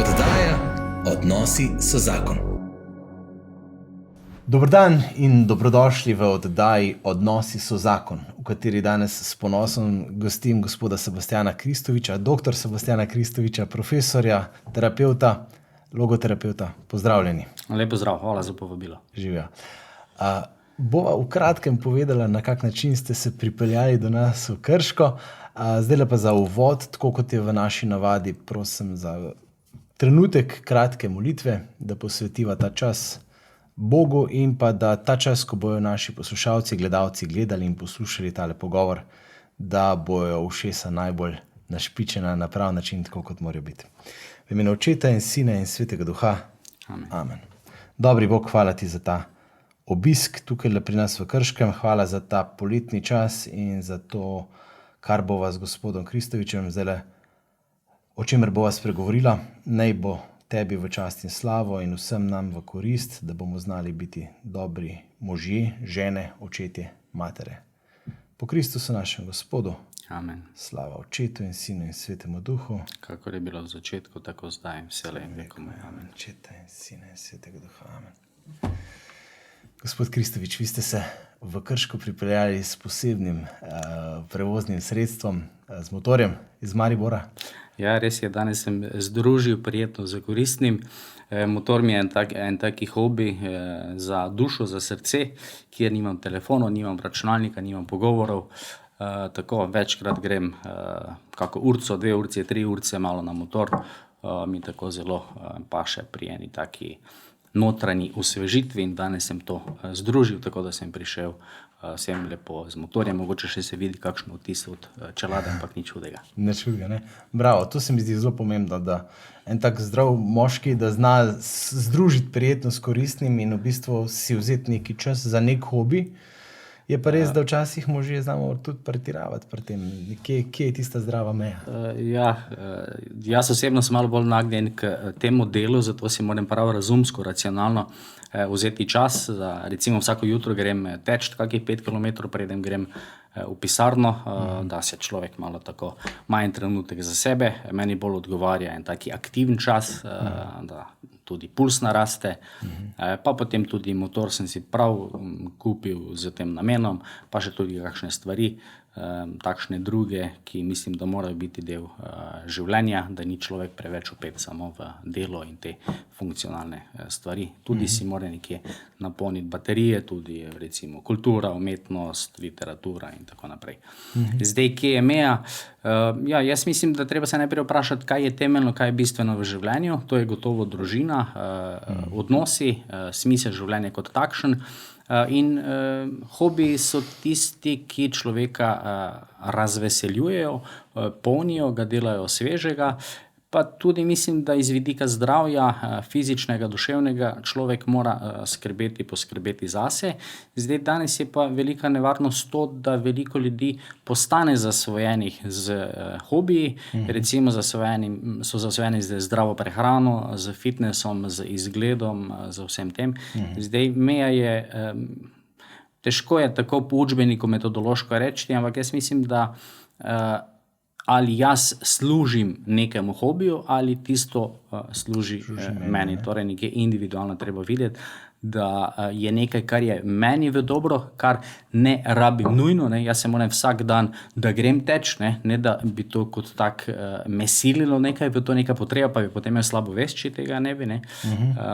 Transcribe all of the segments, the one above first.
Oddaja Odnosi so zakon. Dober dan in dobrodošli v oddaji Odnosi so zakon, v kateri danes s ponosom gostim gospoda Sebastjana Kristoviča, doktor Sebastjana Kristoviča, profesorja, terapeuta, logoterapeuta. Pozdravljeni. Lepo zdrav, hvala za povabilo. Živijo. Bova v kratkem povedala, na kak način ste se pripeljali do nas v Krško. Zdaj pa za uvod, tako kot je v naši navadi, prosim za trenutek kratke molitve, da posvetiva ta čas Bogu in pa da ta čas, ko bojo naši poslušalci, gledalci gledali in poslušali tale pogovor, da bojo ušesa najbolj našpičena na prav način, tako kot morajo biti. V imenu Očeta in Sina in Svetega Duha. Amen. Amen. Dobri Bog, hvala ti za ta obisk tukaj pri nas v Krškem, hvala za ta poletni čas in za to, kar bova z gospodom Kristovičem zdaj, o čemer bova spregovorila. Naj bo tebi v čast in slavo in vsem nam v korist, da bomo znali biti dobri možje, žene, očetje, matere. Po Kristusu našem Gospodu. Amen. Slava Očetu in Sinu in Svetemu Duhu. Kakor je bilo v začetku, tako zdaj in vselej in vekomaj. Amen. Očeta in Sina in Svetega Duha. Amen. Gospod Kristovič, vi ste se v Krško pripeljali s posebnim prevoznim sredstvom, z motorjem iz Maribora. Ja, res je, danes sem združil prijetno za koristnim. Motor mi je en taki hobi za dušo, za srce, kjer nimam telefonov, nimam računalnika, nimam pogovorov. Tako večkrat grem kako urco, 2 urce, 3 urce malo na motor. Mi tako zelo paše pri eni taki notranji osvežitvi in danes sem to združil, tako da sem prišel sem lepo z motorjem. Mogoče še se vidi kakšno vtis od čelade, ampak nič hudega. Nič hudega, ne? Bravo, to se mi zdi zelo pomembno, da en tak zdrav moški, da zna združiti prijetno s koristnim in v bistvu si vzeti neki čas za nek hobi. Je pa res, da včasih možje znamo tudi pretiravati pri tem. Kje je tista zdrava meja? Jaz osebno sem malo bolj nagnjen k temu delu, zato si moram prav razumsko, racionalno vzeti čas. Recimo vsako jutro grem teč kakih 5 km, preden grem v pisarno, da se človek malo tako ima en trenutek za sebe. Meni bolj odgovarja en taki aktiven čas, da tudi puls naraste, pa potem tudi motor sem si prav kupil z tem namenom, pa še tudi kakšne stvari, takšne druge, ki mislim, da morajo biti del življenja, da ni človek preveč opet samo v delo in te funkcionalne stvari. Tudi si mora nekje napolniti baterije, tudi recimo kultura, umetnost, literatura in tako naprej. Zdaj, kje je meja? Jaz mislim, da treba se najprej vprašati, kaj je temeljno, kaj je bistveno v življenju. To je gotovo družina, odnosi, smisel življenja kot takšen. In hobiji so tisti, ki človeka razveseljujejo, polnijo, ga delajo svežega, pa tudi mislim, da iz vidika zdravja, fizičnega, duševnega, človek mora poskrbeti zase. Zdaj, danes je pa velika nevarnost to, da veliko ljudi postane zasvojenih z hobiji, recimo so zasvojeni z zdravo prehrano, z fitnessom, z izgledom, z vsem tem. Zdaj, meja je, težko je tako po učbeniku metodološko reči, ampak jaz mislim, da ali jaz služim nekemu hobiju ali tisto služi meni. Torej nekje individualno treba videti, da je nekaj, kar je meni v dobro, kar ne rabim nujno. Jaz se moram vsak dan, da grem teč, ne da bi to kot tak me sililo nekaj, v to neka potreba, pa bi potem imel slabo vest, če tega ne bi.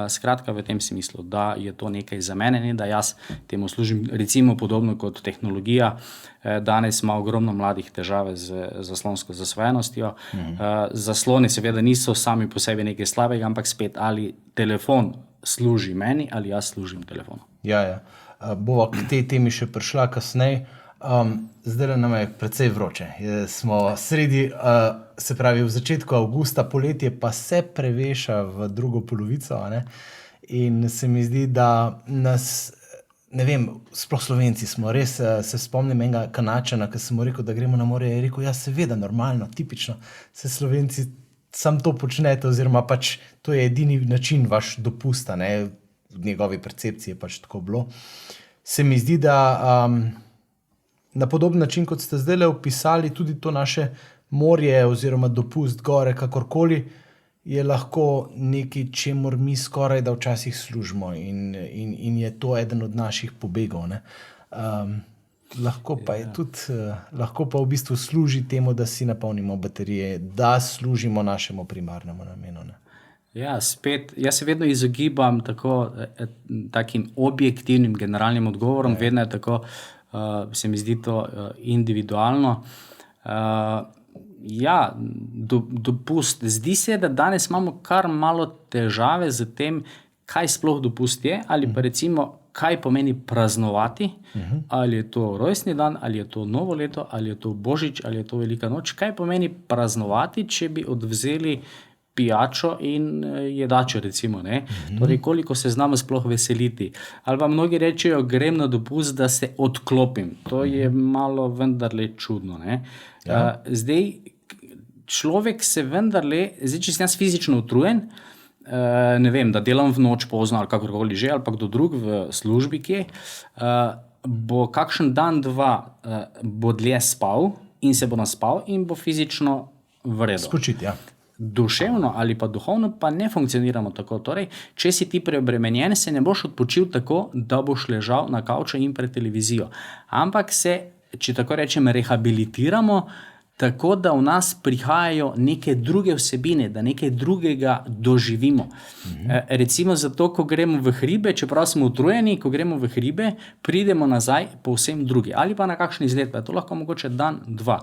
Skratka, v tem smislu, da je to nekaj za mene, ne da jaz temu služim. Recimo podobno kot tehnologija, danes ima ogromno mladih težave z zaslonsko zasvojenostjo. Zasloni seveda niso sami po sebi nekaj slabega, ampak spet ali telefon služi meni ali jaz služim telefonu. Ja. Bova k tej temi še prišla kasneje. Zdaj nam je precej vroče. Smo sredi, se pravi v začetku avgusta, poletje pa se preveša v drugo polovico, ne? In se mi zdi, da nas, ne vem, sploh Slovenci smo, res se spomnim enega Kanačana, ki sem mu rekel, da gremo na morje, je rekel, ja seveda, normalno, tipično, se Slovenci sam to počnete, oziroma pač to je edini način vaš dopusta, ne, v njegovi percepciji je pač tako bilo. Se mi zdi, da na podoben način, kot ste zdaj opisali, tudi to naše morje oziroma dopust gore, kakorkoli, je lahko nekaj, čemur mi skoraj da včasih služimo in je to eden od naših pobegov. Ne? Lahko pa je tudi, lahko pa v bistvu služi temu, da si napolnimo baterije, da služimo našemu primarnemu namenu. Ne? Ja, spet, jaz se vedno izogibam takim objektivnim generalnim odgovorom, vedno je tako, se mi zdi to individualno. Ja, dopust. Zdi se, da danes imamo kar malo težave z tem, kaj sploh dopust je, ali pa recimo, kaj pomeni praznovati, ali je to rojstni dan, ali je to novo leto, ali je to božič, ali je to velika noč. Kaj pomeni praznovati, če bi odvzeli pijačo in jedačo, recimo, ne? Torej, koliko se znamo sploh veseliti. Ali pa mnogi rečejo, grem na dopust, da se odklopim. To je malo vendarle čudno, ne? Ja. Zdaj, človek se vendarle, zdaj, če sem jaz fizično utrujen, ne vem, da delam v noč pozno ali kakorkoli že, ali pa kdo drug v službi kje, bo kakšen dan, dva bo dlje spal in se bo naspal in bo fizično v redu. Spočiti, ja. Duševno ali pa duhovno pa ne funkcioniramo tako. Torej, če si ti preobremenjen, se ne boš odpočil tako, da boš ležal na kavču in pred televizijo. Ampak se, če tako rečem, rehabilitiramo tako, da v nas prihajajo neke druge vsebine, da nekaj drugega doživimo. Recimo zato, ko gremo v hribe, čeprav smo utrujeni, ko gremo v hribe, pridemo nazaj povsem drugi. Ali pa na kakšen izlet, pa je to lahko mogoče dan, dva.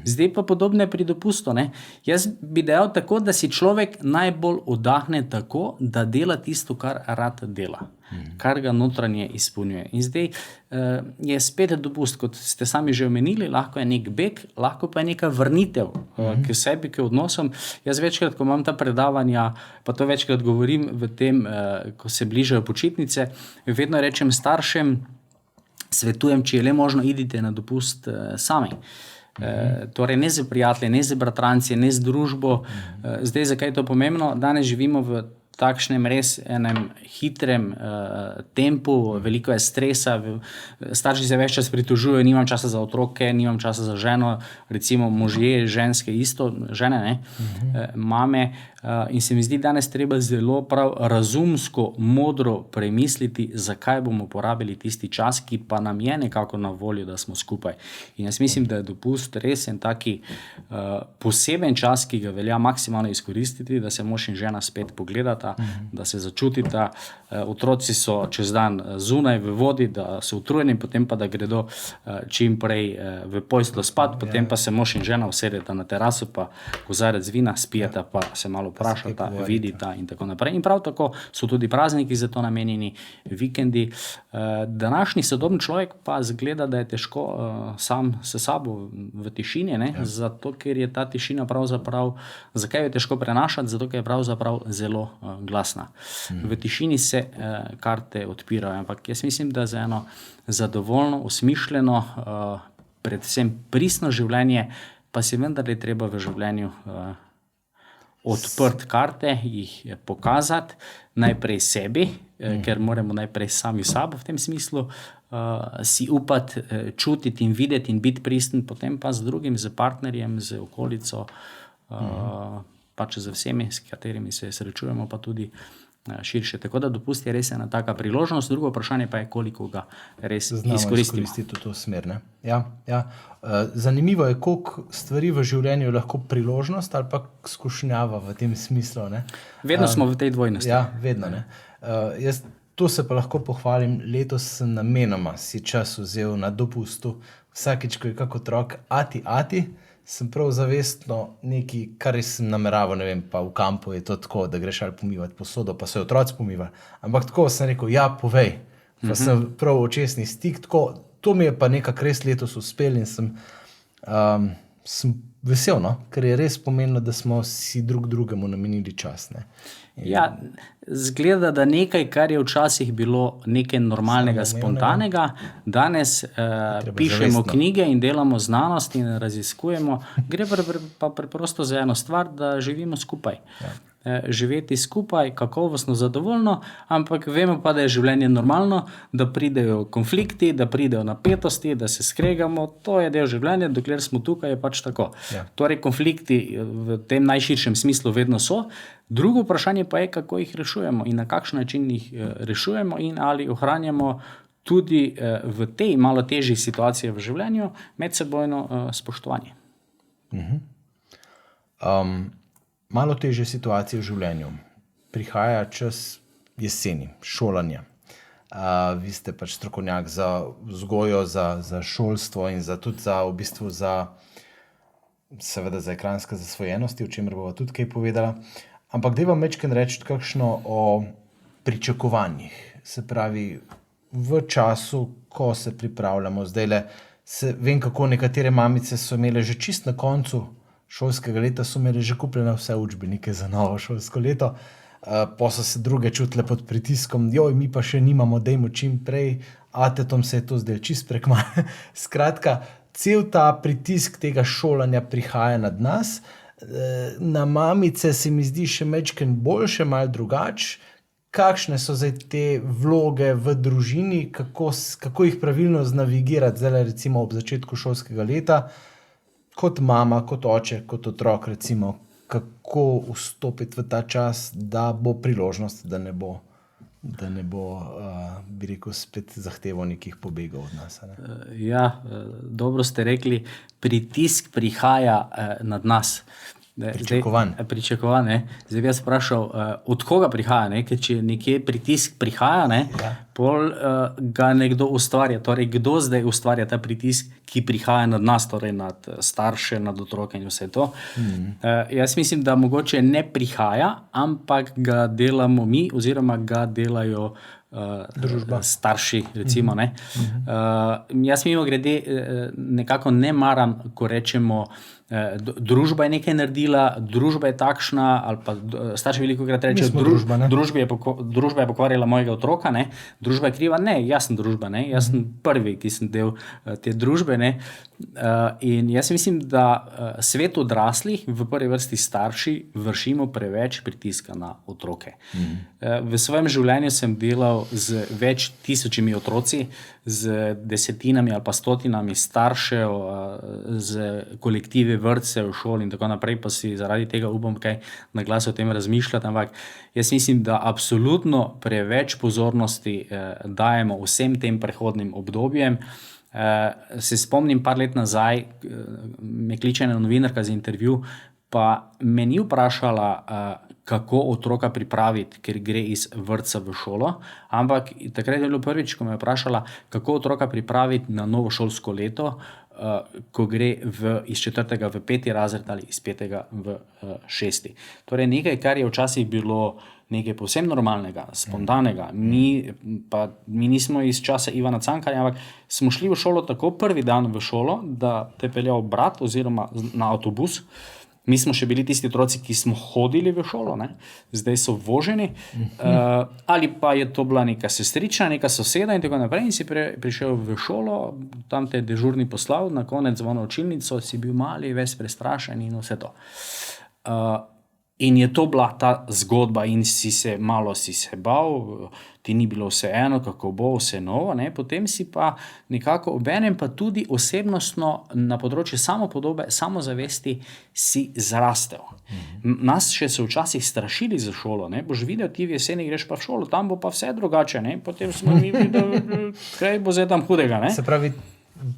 Zdaj pa podobne pri dopustu. Ne? Jaz bi dejal tako, da si človek najbolj oddahne tako, da dela tisto, kar rad dela. Kar ga notranje izpolnjuje. In zdaj je spet dopust, kot ste sami že omenili, lahko je nek beg, lahko pa je neka vrnitev k sebi, k odnosom. Jaz večkrat, ko imam ta predavanja, pa to večkrat govorim v tem, ko se bližajo počitnice, vedno rečem staršem, svetujem, če je le možno, idite na dopust sami. Torej ne z prijatelji, ne z bratranci, ne z družbo. Zdaj, zakaj je to pomembno? Danes živimo v takšnem res enem hitrem tempu, veliko je stresa, starši se več čas pritožujejo, nimam časa za otroke, nimam časa za ženo, recimo možje, ženske isto, žene, ne, mame, in se mi zdi danes treba zelo prav razumsko, modro premisliti, zakaj bomo porabili tisti čas, ki pa nam je nekako na voljo, da smo skupaj. In jaz mislim, da je dopust res en taki poseben čas, ki ga velja maksimalno izkoristiti, da se mož in žena spet pogledata, da se začutita, otroci so čez dan zunaj v vodi, da so utrujeni, potem pa da gredo čim prej v posteljo spat, potem pa se mož in žena usedeta na terasu, pa kozarec vina, spijeta, pa se malo vprašata, vidita in tako naprej. In prav tako so tudi prazniki za to namenjeni, vikendi. Današnji sodobni človek pa zgleda, da je težko sam s sabo v tišini, ne? Zato, ker je ta tišina pravzaprav, zakaj jo je težko prenašati? Zato, ker je pravzaprav zelo glasna. V tišini se karte odpirajo, ampak jaz mislim, da za eno zadovoljno, osmišljeno, predvsem pristno življenje, pa si vendar je treba v življenju odprt karte, jih pokazati najprej sebi, ker moramo najprej sami sabo v tem smislu, si upati, čutiti in videti in biti pristen, potem pa z drugim, z partnerjem, z okolico, pač z vsemi, s katerimi se srečujemo, pa tudi širše. Tako da dopust je res ena taka priložnost, drugo vprašanje pa je, koliko ga res izkoristimo. Izkoristiti v to smer, ne? Ja. Zanimivo je, koliko stvari v življenju je lahko priložnost ali pa skušnjava v tem smislu. Ne? Vedno smo v tej dvojnosti. Ja, vedno. Ne? Jaz to se pa lahko pohvalim, letos sem namenoma si čas vzel na dopustu, vsakič, ko je kak otrok ati, sem prav zavestno nekaj, kar sem nameraval, ne vem, pa v kampu je to tako, da greš ali pomivati posodo, pa se otroci pomivali. Ampak tako sem rekel, ja, povej, pa sem prav očesni stik, tako, to mi je pa nekako res letos uspel in sem vesel, no? Ker je res pomenilo, da smo si drug drugemu namenili čas. Ne? Ja, zgleda, da nekaj, kar je včasih bilo nekaj normalnega, spontanega, danes pišemo knjige in delamo znanost in raziskujemo, gre pa preprosto za eno stvar, da živimo skupaj. živeti skupaj, kakovostno, zadovoljno, ampak vemo pa, da je življenje normalno, da pridejo konflikti, da pridejo napetosti, da se skregamo, to je del življenja, dokler smo tukaj, je pač tako. Ja. Torej, konflikti v tem najširšem smislu vedno so. Drugo vprašanje pa je, kako jih rešujemo in na kakšen način jih rešujemo in ali ohranjamo tudi v tej malo težjih situacijah v življenju medsebojno spoštovanje. Malo težje situacije v življenju. Prihaja čas jeseni, šolanja. Vi ste pač strokovnjak za vzgojo, za šolstvo in tudi v bistvu seveda za ekranske zasvojenosti, o čemer bova tudi kaj povedala. Ampak daj vam večkrat reči kakšno o pričakovanjih. Se pravi, v času, ko se pripravljamo, vem, kako nekatere mamice so imele že čist na koncu šolskega leta, so imele že kupljene vse učbenike za novo šolsko leto, pa so se druge čutile pod pritiskom, mi pa še nimamo, dajmo čim prej, atetom se je to zdaj čist prekmalo. Skratka, cel ta pritisk tega šolanja prihaja nad nas. Na mamice se mi zdi še mečken boljše, malo drugače. Kakšne so zdaj te vloge v družini, kako jih pravilno znavigirati, zdaj recimo ob začetku šolskega leta, kot mama, kot oče, kot otrok, recimo, kako vstopiti v ta čas, da bo priložnost, da ne bo bi rekel, spet zahteval nekih pobegov od nas. Ne? Ja, dobro ste rekli, pritisk prihaja nad nas. Pričakovan. Zdaj bi jaz vprašal, od koga prihaja, ne? Ker če nekje pritisk prihaja, pol ga nekdo ustvarja. Torej, kdo zdaj ustvarja ta pritisk, ki prihaja nad nas, torej nad starše, nad otroke in vse to. Jaz mislim, da mogoče ne prihaja, ampak ga delamo mi oziroma ga delajo družba, starši, recimo. Ne? Jaz mimo grede nekako ne maram, ko rečemo, družba je nekaj naredila, družba je takšna, ali pa starši velikokrat rečejo, družba je pokvarila mojega otroka, ne? Družba je kriva. Ne, jaz sem družba, ne? Jaz sem prvi, ki sem del te družbe. Ne? In jaz mislim, da svet odraslih, v prvi vrsti starši, vršimo preveč pritiska na otroke. V svojem življenju sem delal z več tisočimi otroci, z desetinami ali pa stotinami staršev, z kolektivi vrtcev, šol in tako naprej, pa si zaradi tega upam kaj na glas o tem razmišljati, ampak jaz mislim, da absolutno preveč pozornosti dajemo vsem tem prehodnim obdobjem. Se spomnim par let nazaj, me kliče ena novinarka za intervju, pa me ni vprašala, kako otroka pripraviti, ker gre iz vrtca v šolo, ampak takrat je bilo prvič, ko me je vprašala, kako otroka pripraviti na novo šolsko leto, ko gre iz 4. v 5. razred ali iz 5. v 6. Torej nekaj, kar je včasih bilo nekaj povsem normalnega, spontanega. Mi nismo iz časa Ivana Cankarja, ampak smo šli v šolo tako prvi dan v šolo, da te peljal brat oziroma na avtobus. Mi smo še bili tisti otroci, ki smo hodili v šolo, ne? Zdaj so voženi, ali pa je to bila neka sestrična, neka soseda in tako naprej, in si prišel v šolo, tam te je dežurni poslal, na konec zvonil učilnico, si bil mali, ves prestrašen in vse to. In je to bila ta zgodba in si se bal, ti ni bilo vseeno, kako bo, vse novo, ne? Potem si pa nekako obenem pa tudi osebnostno na področju samopodobe, samozavesti si zrastel. Nas še so včasih strašili za šolo, ne? Boš videl, ti v jeseni greš pa v šolo, tam bo pa vse drugače, ne? Potem smo mi videli, kaj bo zdaj tam hudega, ne? Se pravi,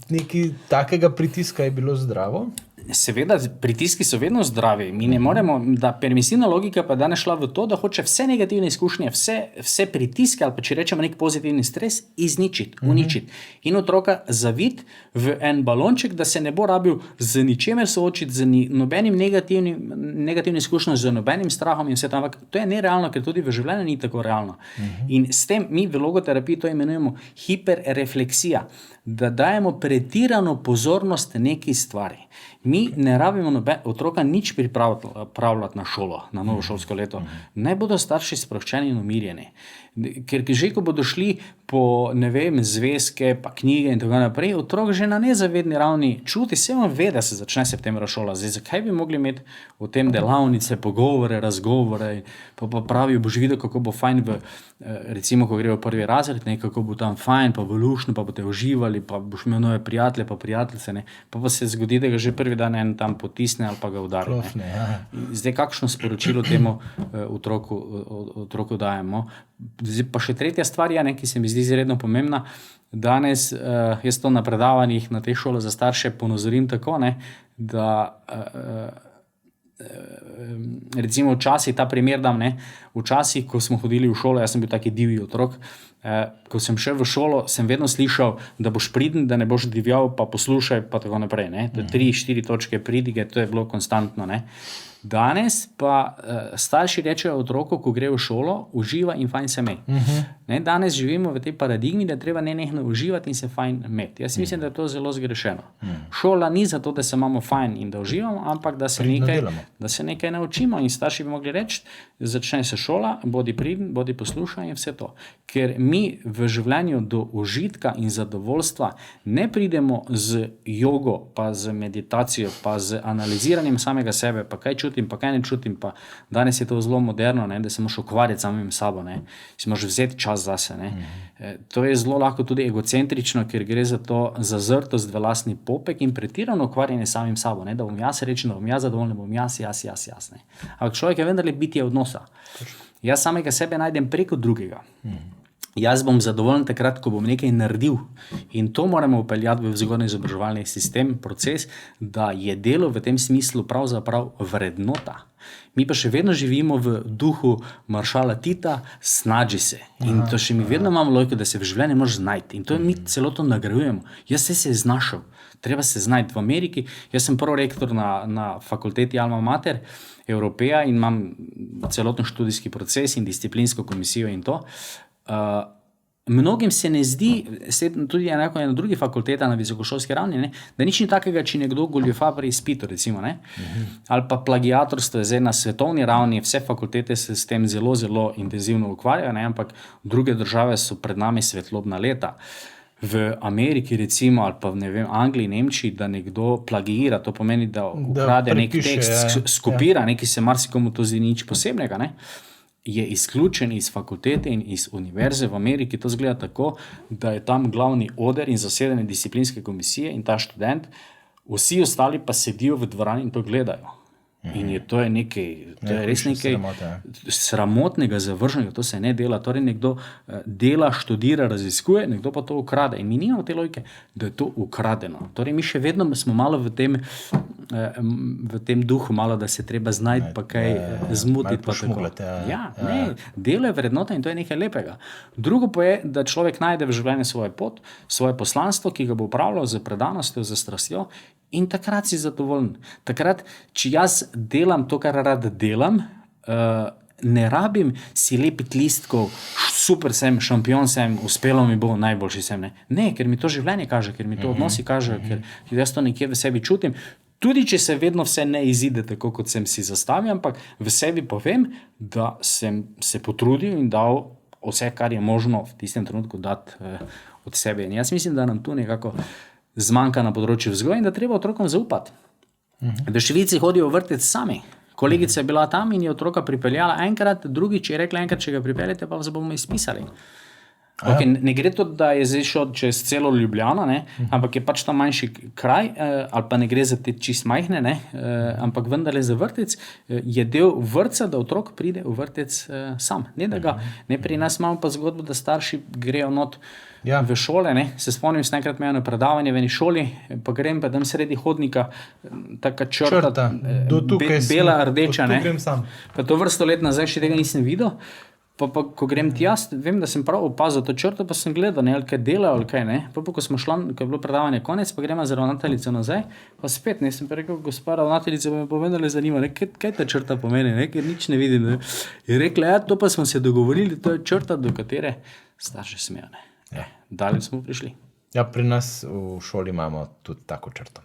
nekaj takega pritiska je bilo zdravo? Seveda, pritiski so vedno zdravi. Mi ne moremo, da permisivna logika pa danes šla v to, da hoče vse negativne izkušnje, vse pritiske ali pa če rečemo nek pozitivni stres izničiti, uničiti. In otroka zaviti v en balonček, da se ne bo rabil z ničemer soočiti, z nobenim negativnim izkušnjam, z nobenim strahom in vse tam. Ampak to je nerealno, ker tudi v življenju ni tako realno. In s tem mi v logoterapiji to imenujemo hiperrefleksija. da dajemo pretirano pozornost neki stvari. Mi ne rabimo otroka nič pripravljati na šolo, na novo šolsko leto. Naj bodo starši sproščeni in umirjeni. Ker že ko bodo šli po, ne vem, zvezke, pa knjige in tako naprej, otrok že na nezavedni ravni čuti, se on ve, da se začne septembra šola. Zdaj, zakaj bi mogli imeti o tem delavnice, pogovore, razgovore, pa pravijo, boš videl, kako bo fajn recimo, ko gre v prvi razred, kako bo tam fajn, pa bo lušno, pa boste uživali, pa boš imel nove prijatelje, pa prijateljice, ne. Pa se zgodi, da ga že prvi dan en tam potisne ali pa ga udari. Klofne, ja. Zdaj, kakšno sporočilo temu otroku dajemo? Zdaj, pa še tretja stvar je, ki se mi zdi izredno pomembna. Danes, jaz to na predavanjih na tej šoli za starše ponazorim tako, da recimo včasih, ta primer dam, včasih, ko smo hodili v šolo, jaz sem bil taki divji otrok, ko sem šel v šolo, sem vedno slišal, da boš priden, da ne boš divjal, pa poslušaj, pa tako naprej. To je 3-4 točke pridige, to je bilo konstantno. Danes pa starši rečejo otroku, ko gre v šolo, uživa in fajn se imej. Danes živimo v tej paradigmi, da treba nenehno uživati in se fajn imeti. Jaz mislim, da je to zelo zgrešeno. Šola ni zato, da se imamo fajn in da uživamo, ampak da se nekaj naučimo. In starši bi mogli reči, začne se šola, bodi priden, bodi poslušaj in vse to. Ker mi v življenju do užitka in zadovoljstva ne pridemo z jogo, pa z meditacijo, pa z analiziranjem samega sebe, pa kaj čutim, pa kaj ne čutim, pa danes je to zelo moderno, da se moraš ukvarjati samim sabo, si moraš vzeti čas zase. To je zelo lahko tudi egocentrično, ker gre za to zazrtost v lastni popek in pretirano ukvarjanje samim sabo, da bom jaz rečen, da bom jaz zadovoljen, da bom jaz. Ampak človek je vendarle bitje odnosa. Jaz samega sebe najdem preko drugega. Jaz bom zadovoljen takrat, ko bom nekaj naredil. In to moramo upeljati v vzgojno-izobraževalni sistem, proces, da je delo v tem smislu pravzaprav vrednota. Mi pa še vedno živimo v duhu maršala Tita, snađi se. In to še mi vedno imamo logiko, da se v življenju moraš znajti. In to mi celo to nagrajujemo. Jaz se je znašel. Treba se znajti v Ameriki. Jaz sem prvi rektor na fakulteti Alma Mater, Evropeja, in imam celoten študijski proces in disciplinsko komisijo in to. Mnogim se ne zdi, tudi enako je na drugi fakulteta na visokošolski ravni, da nič ni takega, če nekdo goljufa pri izpitu, recimo, ali pa plagiatorstvo je zdaj na svetovni ravni, vse fakultete se s tem zelo, zelo intenzivno ukvarjajo, ampak druge države so pred nami svetlobna leta. V Ameriki, recimo, ali pa v Angliji, Nemčiji, da nekdo plagiira, to pomeni, da ukrade nek tekst, skopira, ki se marsikomu to zdi nič posebnega, je izključen iz fakultete in iz univerze v Ameriki. To zgleda tako, da je tam glavni oder in zasedanje disciplinske komisije in ta študent, vsi ostali pa sedijo v dvorani in to gledajo. In to je nekaj, to je res nekaj sramotnega, zavrženega, to se ne dela. Torej nekdo dela, študira, raziskuje, nekdo pa to ukrade. In mi nimamo te logike, da je to ukradeno. Torej mi še vedno smo malo v tem duhu, malo, da se treba znajti, pa kaj zmutiti. Delo je vrednota in to je nekaj lepega. Drugo pa je, da človek najde v življenju svojo pot, svoje poslanstvo, ki ga bo upravljal z predanostjo, z strastjo, in takrat si zadovoljen. Takrat, če jaz delam to, kar rad delam, ne rabim si lepiti listkov, super sem, šampion sem, uspelo mi bo, najboljši sem. Ne, ker mi to življenje kaže, ker mi to odnosi kaže, ker jaz to nekje v sebi čutim. Tudi, če se vedno vse ne izide tako, kot sem si zastavil, ampak v sebi povem, da sem se potrudil in dal vse, kar je možno v tistem trenutku dati od sebe. In jaz mislim, da nam tu nekako zmanjka na področju vzgoje in da treba otrokom zaupati. V Švici hodijo v vrtec sami. Kolegica je bila tam in je otroka pripeljala enkrat, drugič je rekla enkrat, če ga pripeljete, pa vas bomo izpisali. Okay, ne gre to, da je zdaj šel čez celo Ljubljano, ampak je pač tam manjši kraj, ali pa ne gre za te čist majhne, ampak vendarle za vrtec je del vrtca, da otrok pride v vrtec sam. Ne pri nas imamo pa zgodbo, da starši grejo not v šole, se spomnim, sem enkrat imel na predavanje v eni šoli, pa grem pa tam sredi hodnika, taka črta bela, rdeča, pa to vrsto let nazaj še tega nisem videl. Pa ko grem ti jaz, vem, da sem prav opazil to črto, pa sem gledal, ali kaj dela, ali kaj, Pa ko smo šli, ko je bilo predavanje konec, pa gremo za ravnateljico nazaj, pa spet, sem pa rekel, gospa ravnateljica, pa me povedala zanima, kaj ta črta pomeni, ker nič ne vidim. Je rekla, to pa smo se dogovorili, to je črta, do katere starši smejo, Dalje smo prišli. Ja, pri nas v šoli imamo tudi tako črto.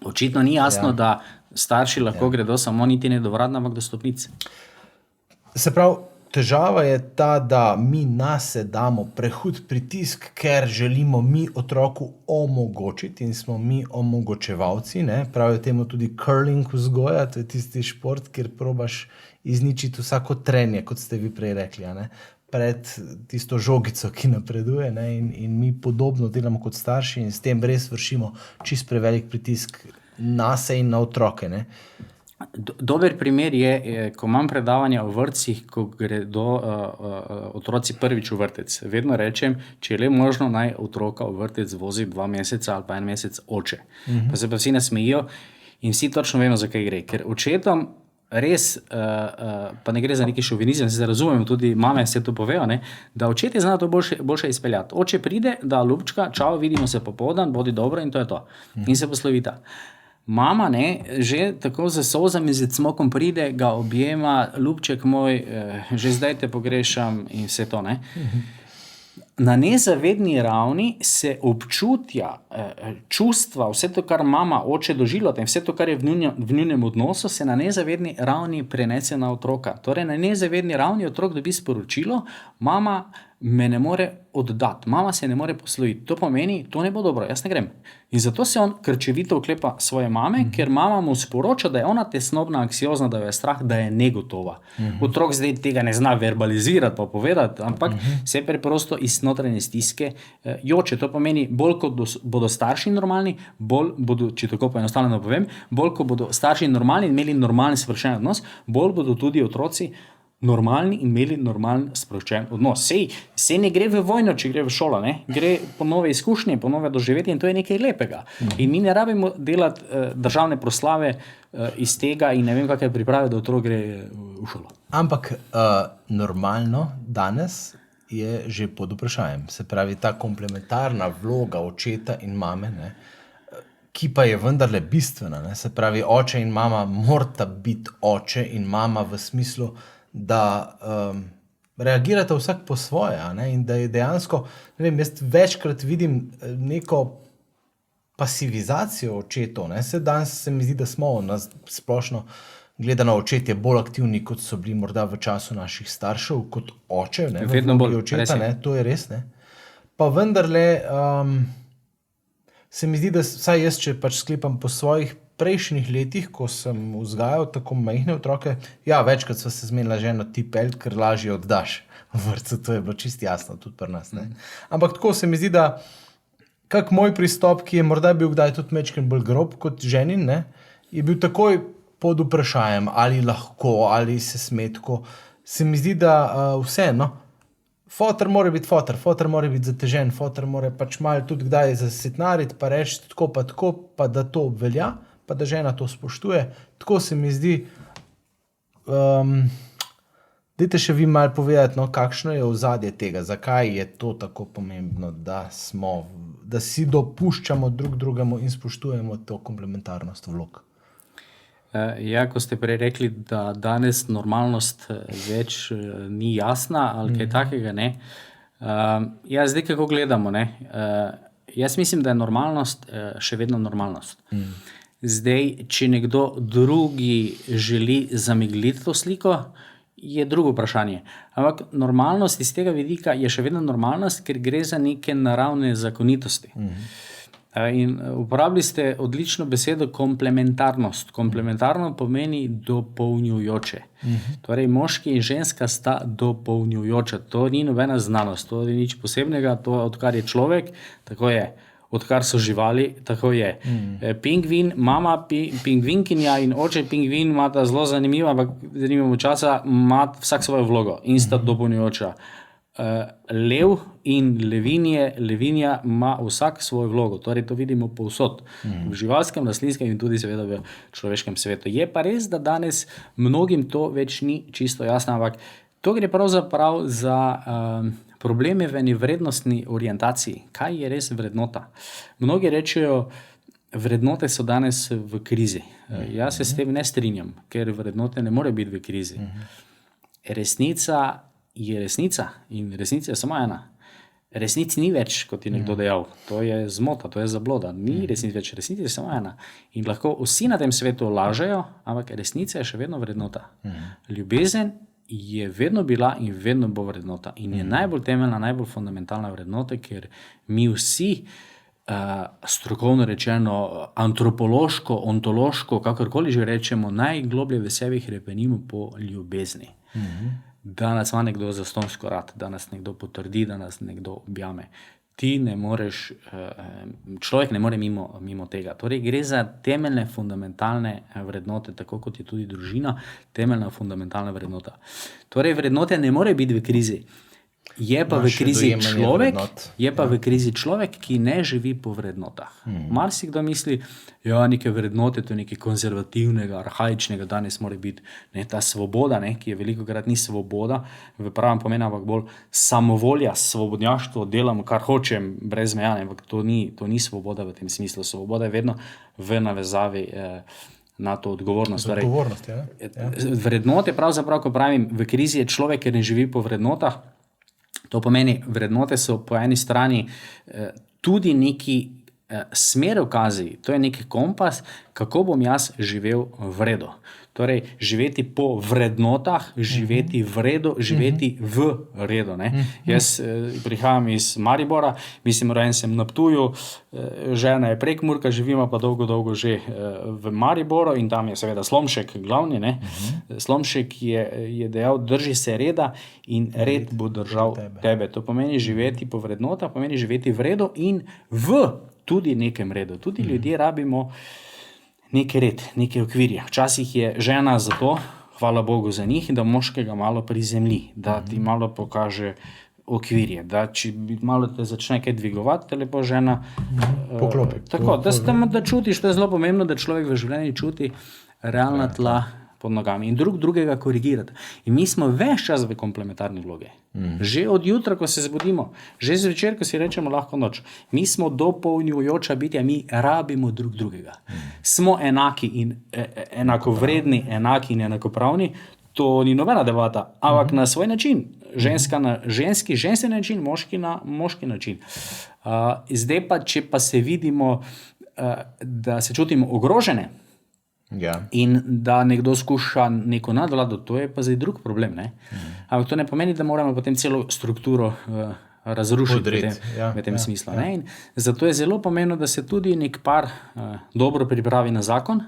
Očitno ni jasno, da starši lahko gredo samo niti ne do vrat, ampak do stopnic. Se pravi, težava je ta, da mi nase damo prehud pritisk, ker želimo mi otroku omogočiti in smo mi omogočevalci. Ne? Pravijo temu tudi curling vzgoja, to je tisti šport, kjer probaš izničiti vsako trenje, kot ste vi prej rekli, a ne? Pred tisto žogico, ki napreduje, ne? In mi podobno delamo kot starši in s tem res vršimo čist prevelik pritisk nase in na otroke. Ne? Dober primer je, ko imam predavanja o vrtcih, ko gredo otroci prvič v vrtec. Vedno rečem, če je le možno, naj otroka v vrtec vozi 2 meseca ali pa 1 mesec oče. Pa se pa vsi nasmejijo in vsi točno vemo, za kaj gre. Ker očetom res, pa ne gre za neki šovinizem, se razumemo, tudi mame se to povejo, ne, da očetje znajo to boljše izpeljati. Oče pride, da ljubčka, čao, vidimo se popoldan, bodi dobro in to je to. In se poslovita. Mama, ne, že tako z solzami, z cmokom pride, ga objema, ljubček moj, že zdaj te pogrešam in vse to, ne. Na nezavedni ravni se občutja, čustva, vse to, kar mama, oče doživljata in vse to, kar je v njunem odnosu, se na nezavedni ravni prenese na otroka. Torej, na nezavedni ravni otrok dobi sporočilo, mama me ne more oddati, mama se ne more posloviti. To pomeni, to ne bo dobro, jaz ne grem. In zato se on krčevito oklepa svoje mame, ker mama mu sporoča, da je ona tesnobna, anksiozna, da jo je strah, da je negotova. Otrok zdaj tega ne zna verbalizirati pa povedati, ampak se preprosto iz notranje stiske joče. To pomeni, bolj kot bodo starši normalni, bolj bodo, če tako poenostavljeno povem, bolj kot bodo starši normalni in imeli normalen sproščen odnos, bolj bodo tudi otroci normalni in imeli normalen sproščen odnos. Sej ne gre v vojno, če gre v šolo, ne? Gre po nove izkušnje, po nove doživetje in to je nekaj lepega. In mi ne rabimo delati državne proslave iz tega in ne vem, kakšne priprave, da otrok gre v šolo. Ampak normalno danes je že pod vprašanjem. Se pravi, ta komplementarna vloga očeta in mame, ne, ki pa je vendarle bistvena. Ne? Se pravi, oče in mama morata biti oče in mama v smislu, da reagirate vsak po svoje, a ne? In da je dejansko, ne vem, jaz večkrat vidim neko pasivizacijo očetov. Ne? Danes se mi zdi, da smo na splošno gledano očetje bolj aktivni, kot so bili morda v času naših staršev, kot oče, ne? Vedno bolj očeta, ne? To je res, ne? Pa vendarle se mi zdi, da vsaj jaz, če pač sklepam po svojih prejšnjih letih, ko sem vzgajal tako majhne otroke, ja, večkrat sva se zmenila ženo, ti pelj, ker lažje oddaš v vrtcu, to je bilo čisto jasno tudi pri nas. Ne? Ampak tako se mi zdi, da kak moj pristop, ki je morda bil kdaj tudi mečken bolj grob kot ženin, ne, je bil takoj pod vprašanjem, ali lahko, ali se sme tako. Se mi zdi, da vseeno, foter mora biti foter mora biti zatežen, foter mora pač malo tudi kdaj zasitnariti, pa reči tako, pa da to obvelja, pa da žena to spoštuje. Tako se mi zdi, dajte še vi malo povedati, no, kakšno je ozadje tega, zakaj je to tako pomembno, da si dopuščamo drugemu in spoštujemo to komplementarnost vlog. Ja, ko ste prej rekli, da danes normalnost več ni jasna ali kaj takega, ne. Ja, zdaj kako gledamo, ne. Jaz mislim, da je normalnost še vedno normalnost. Zdaj, če nekdo drugi želi zamegliti to sliko, je drugo vprašanje. Ampak normalnost iz tega vidika je še vedno normalnost, ker gre za neke naravne zakonitosti. In uporabili ste odlično besedo komplementarnost. Komplementarno pomeni dopolnjujoče. Torej, moški in ženska sta dopolnjujoča. To ni nobena znanost, to ni nič posebnega, to odkar je človek, tako je. Odkar so živali, tako je. Pingvin, mama pingvinkinja in oče pingvin imata zelo zanimivo, ampak zanimivo časa, ima vsak svojo vlogo in sta dopolnjujoča. Lev in levinja ima vsak svojo vlogo, torej to vidimo povsod. V živalskem, rastlinskem in tudi seveda v človeškem svetu. Je pa res, da danes mnogim to več ni čisto jasno, ampak to gre pravzaprav za probleme v eni vrednostni orientaciji. Kaj je res vrednota? Mnogi rečejo, vrednote so danes v krizi. Jaz se s tem ne strinjam, ker vrednote ne more biti v krizi. Resnica je resnica in resnica je samo ena. resnic ni več, kot je nekdo dejal. To je zmota, to je zabloda. Ni resnic več, resnica je samo ena. In lahko vsi na tem svetu lažejo, ampak resnica je še vedno vrednota. Ljubezen je vedno bila in vedno bo vrednota. In je najbolj temeljna, najbolj fundamentalna vrednota, ker mi vsi, strokovno rečeno, antropološko, ontološko, kakorkoli že rečemo, najgloblje v sebi hrepenimo po ljubezni. Da nas ima nekdo zastonjsko rad, da nas nekdo potrdi, da nas nekdo objame. Ti ne moreš, človek ne more mimo tega. Torej gre za temeljne fundamentalne vrednote, tako kot je tudi družina, temeljna fundamentalna vrednota. Torej vrednote ne more biti v krizi. Je pa v krizi človek, ki ne živi po vrednotah. Marsikdo misli, neke vrednote, to je nekaj konzervativnega, arhaičnega, danes mora biti ta svoboda, ki je velikokrat ni svoboda, v pravem pomenu, ampak bolj samovolja, svobodnjaštvo, delam, kar hočem, brez meja, ampak to ni svoboda v tem smislu. Svoboda je vedno v navezavi na to odgovornost. Odgovornost, ja. Vrednote, pravzaprav, ko pravim, v krizi je človek, ker ne živi po vrednotah. To pomeni, vrednote so po eni strani tudi neki smerokazi, to je neki kompas, kako bom jaz živel v redu. Torej, živeti po vrednotah, živeti v redu, živeti v redu. Jaz prihajam iz Maribora, mislim, rojen sem na Ptuju, žena je Prekmurka, živimo pa dolgo že v Mariboru in tam je seveda Slomšek glavni. Slomšek je dejal, drži se reda in red bo držal tebe. To pomeni živeti po vrednotah, pomeni živeti v redu in v tudi nekem redu. Tudi ljudje rabimo neki red, neke okvirje. Včasih je žena za to, hvala Bogu za njih, da moškega malo prizemlji, da ti malo pokaže okvirje, da če malo te začne kaj dvigovati, te lepo žena poklopi. Tako, da čutiš, to je zelo pomembno, da človek v življenju čuti realna tla pod nogami in drugega korigirati. In mi smo ves čas v komplementarni vlogi. Že od jutra, ko se zbudimo, že zvečer, ko si rečemo lahko noč. Mi smo dopolnjujoča bitja, mi rabimo drugega. Smo enaki in enakovredni, enaki in enakopravni, to ni nobena debata, ampak na svoj način. Ženska na ženski način, moški na moški način. Zdaj pa, če pa se vidimo, da se čutimo ogrožene, in da nekdo skuša neko nadvlado, to je pa zdaj drug problem. Ampak to ne pomeni, da moramo potem celo strukturo razrušiti v tem smislu. In zato je zelo pomembno, da se tudi nek par dobro pripravi na zakon,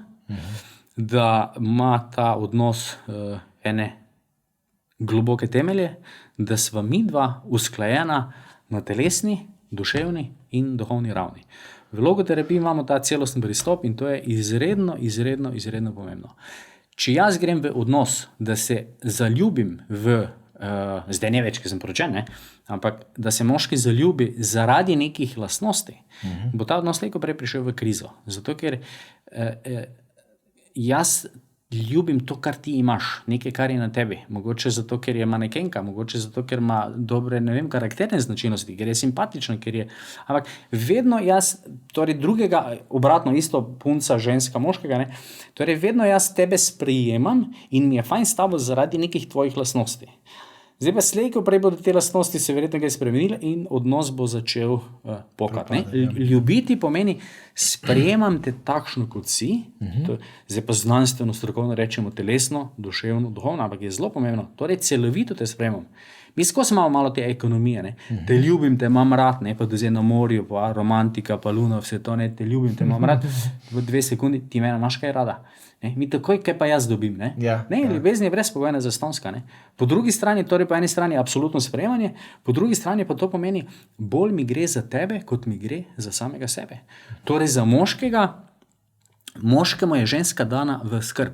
da ima ta odnos ene globoke temelje, da sva mi dva usklajena na telesni, duševni in duhovni ravni. V logoterapiji imamo ta celosten pristop in to je izredno pomembno. Če jaz grem v odnos, da se zaljubim zdaj ne več, ker sem poročen, ampak da se moški zaljubi zaradi nekih lastnosti, bo ta odnos slej ko prej prišel v krizo. Zato, ker jaz ljubim to, kar ti imaš, nekaj, kar je na tebi. Mogoče zato, ker je manekenka, mogoče zato, ker ima dobre, karakterne značilnosti, ker je simpatična, ampak vedno jaz, torej drugega, obratno isto punca, ženska, moškega, torej vedno jaz tebe sprejemam in mi je fajn s tabo zaradi nekih tvojih lastnosti. Zdaj pa slej, ko prej bodo te lastnosti se verjetno kaj spremenile in odnos bo začel pokati. Ljubiti pomeni, sprejemam te takšno, kot si, zdaj pa znanstveno, strokovno rečemo telesno, duševno, duhovno, ampak je zelo pomembno, torej celovito te sprejemam. Mi skozi imamo malo te ekonomije, te ljubim, te imam rad, pa da zdaj na morju, pa romantika, pa luna, vse to, te ljubim, te imam rad, v 2 sekundi ti mene imaš kaj rada. Mi takoj, kaj pa jaz dobim. Ljubezen je brezpogojna zastonjska. Po drugi strani, torej po eni strani absolutno sprejemanje, po drugi strani pa to pomeni, bolj mi gre za tebe, kot mi gre za samega sebe. Torej za moškemu je ženska dana v skrb.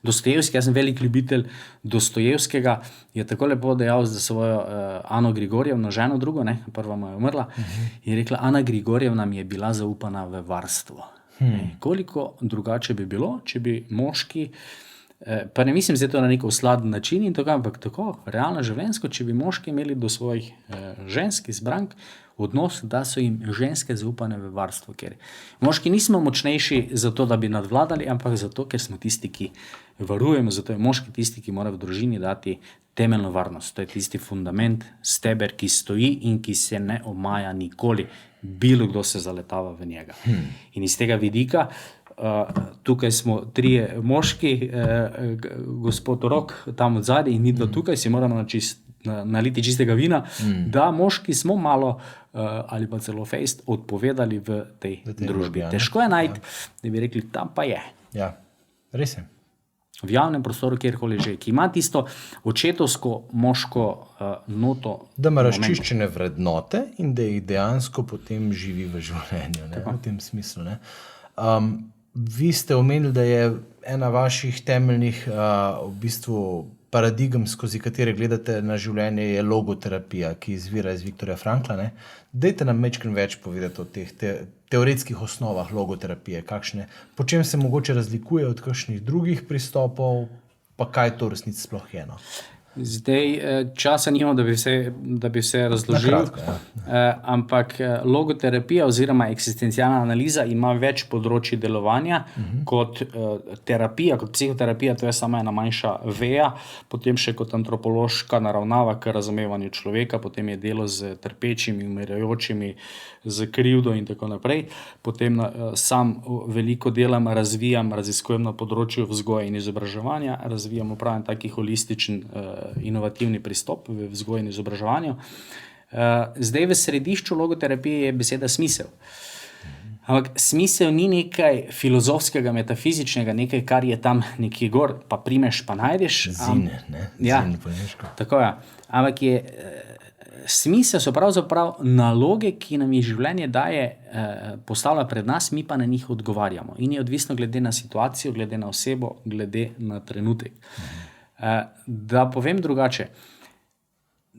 Dostojevski, jaz sem velik ljubitelj Dostojevskega, je tako lepo dejal za svojo Ano Grigorjevno, ženo drugo, prva mu je umrla, je rekla, Ana Grigorjevna mi je bila zaupana v varstvo. Koliko drugače bi bilo, če bi moški Pa ne mislim zdaj to na neko usladen način in tako, ampak tako, realno življenjsko, če bi moški imeli do svojih žensk izbrank odnos, da so jim ženske zaupane v varstvo. Ker moški nismo močnejši zato, da bi nadvladali, ampak zato, ker smo tisti, ki varujemo, zato je moški tisti, ki mora v družini dati temeljno varnost. To je tisti fundament, steber, ki stoji in ki se ne omaja nikoli. Bilo kdo se zaletava v njega. In iz tega vidika, tukaj smo trije moški, gospod Rok tam od zadaj in mi dva tukaj si moramo naliti čistega vina, da moški smo malo ali pa celo fejst odpovedali v tej družbi. Težko je najti, da bi rekli, tam pa je. Ja, res je. V javnem prostoru, kjerkoli že, ki ima tisto očetovsko moško noto. Da ima razčiščene vrednote in da jih dejansko potem živi v življenju, ne? V tem smislu. Ne? Vi ste omenili, da je ena vaših temeljnih v bistvu paradigem, skozi katere gledate na življenje, je logoterapija, ki izvira iz Viktorja Frankla. Ne? Dajte nam majčkeno več povedati o teh teoretskih osnovah logoterapije, po čem se mogoče razlikuje od kakšnih drugih pristopov, pa kaj to v resnici sploh je. No? Zdaj časa nimam, da bi vse razložil, kratko, ampak logoterapija oziroma eksistencialna analiza ima več področji delovanja kot terapija, kot psihoterapija, to je samo ena manjša veja, potem še kot antropološka naravnava k razumevanju človeka, potem je delo z trpečimi, umirajočimi, z krivdo in tako naprej. Potem sam veliko delam, razvijam, raziskujem na področju vzgoje in izobraževanja, razvijam upravljam taki holističen inovativni pristop v vzgoji in izobraževanju. Zdaj v središču logoterapije je beseda smisel. Ampak smisel ni nekaj filozofskega, metafizičnega, nekaj, kar je tam nekje gor, pa primeš, pa najdeš. Zine, ne? Ja, Zine po nemško. tako je. Ampak smisel so pravzaprav naloge, ki nam jih življenje daje, postavlja pred nas, mi pa na njih odgovarjamo. In je odvisno glede na situacijo, glede na osebo, glede na trenutek. Da povem drugače,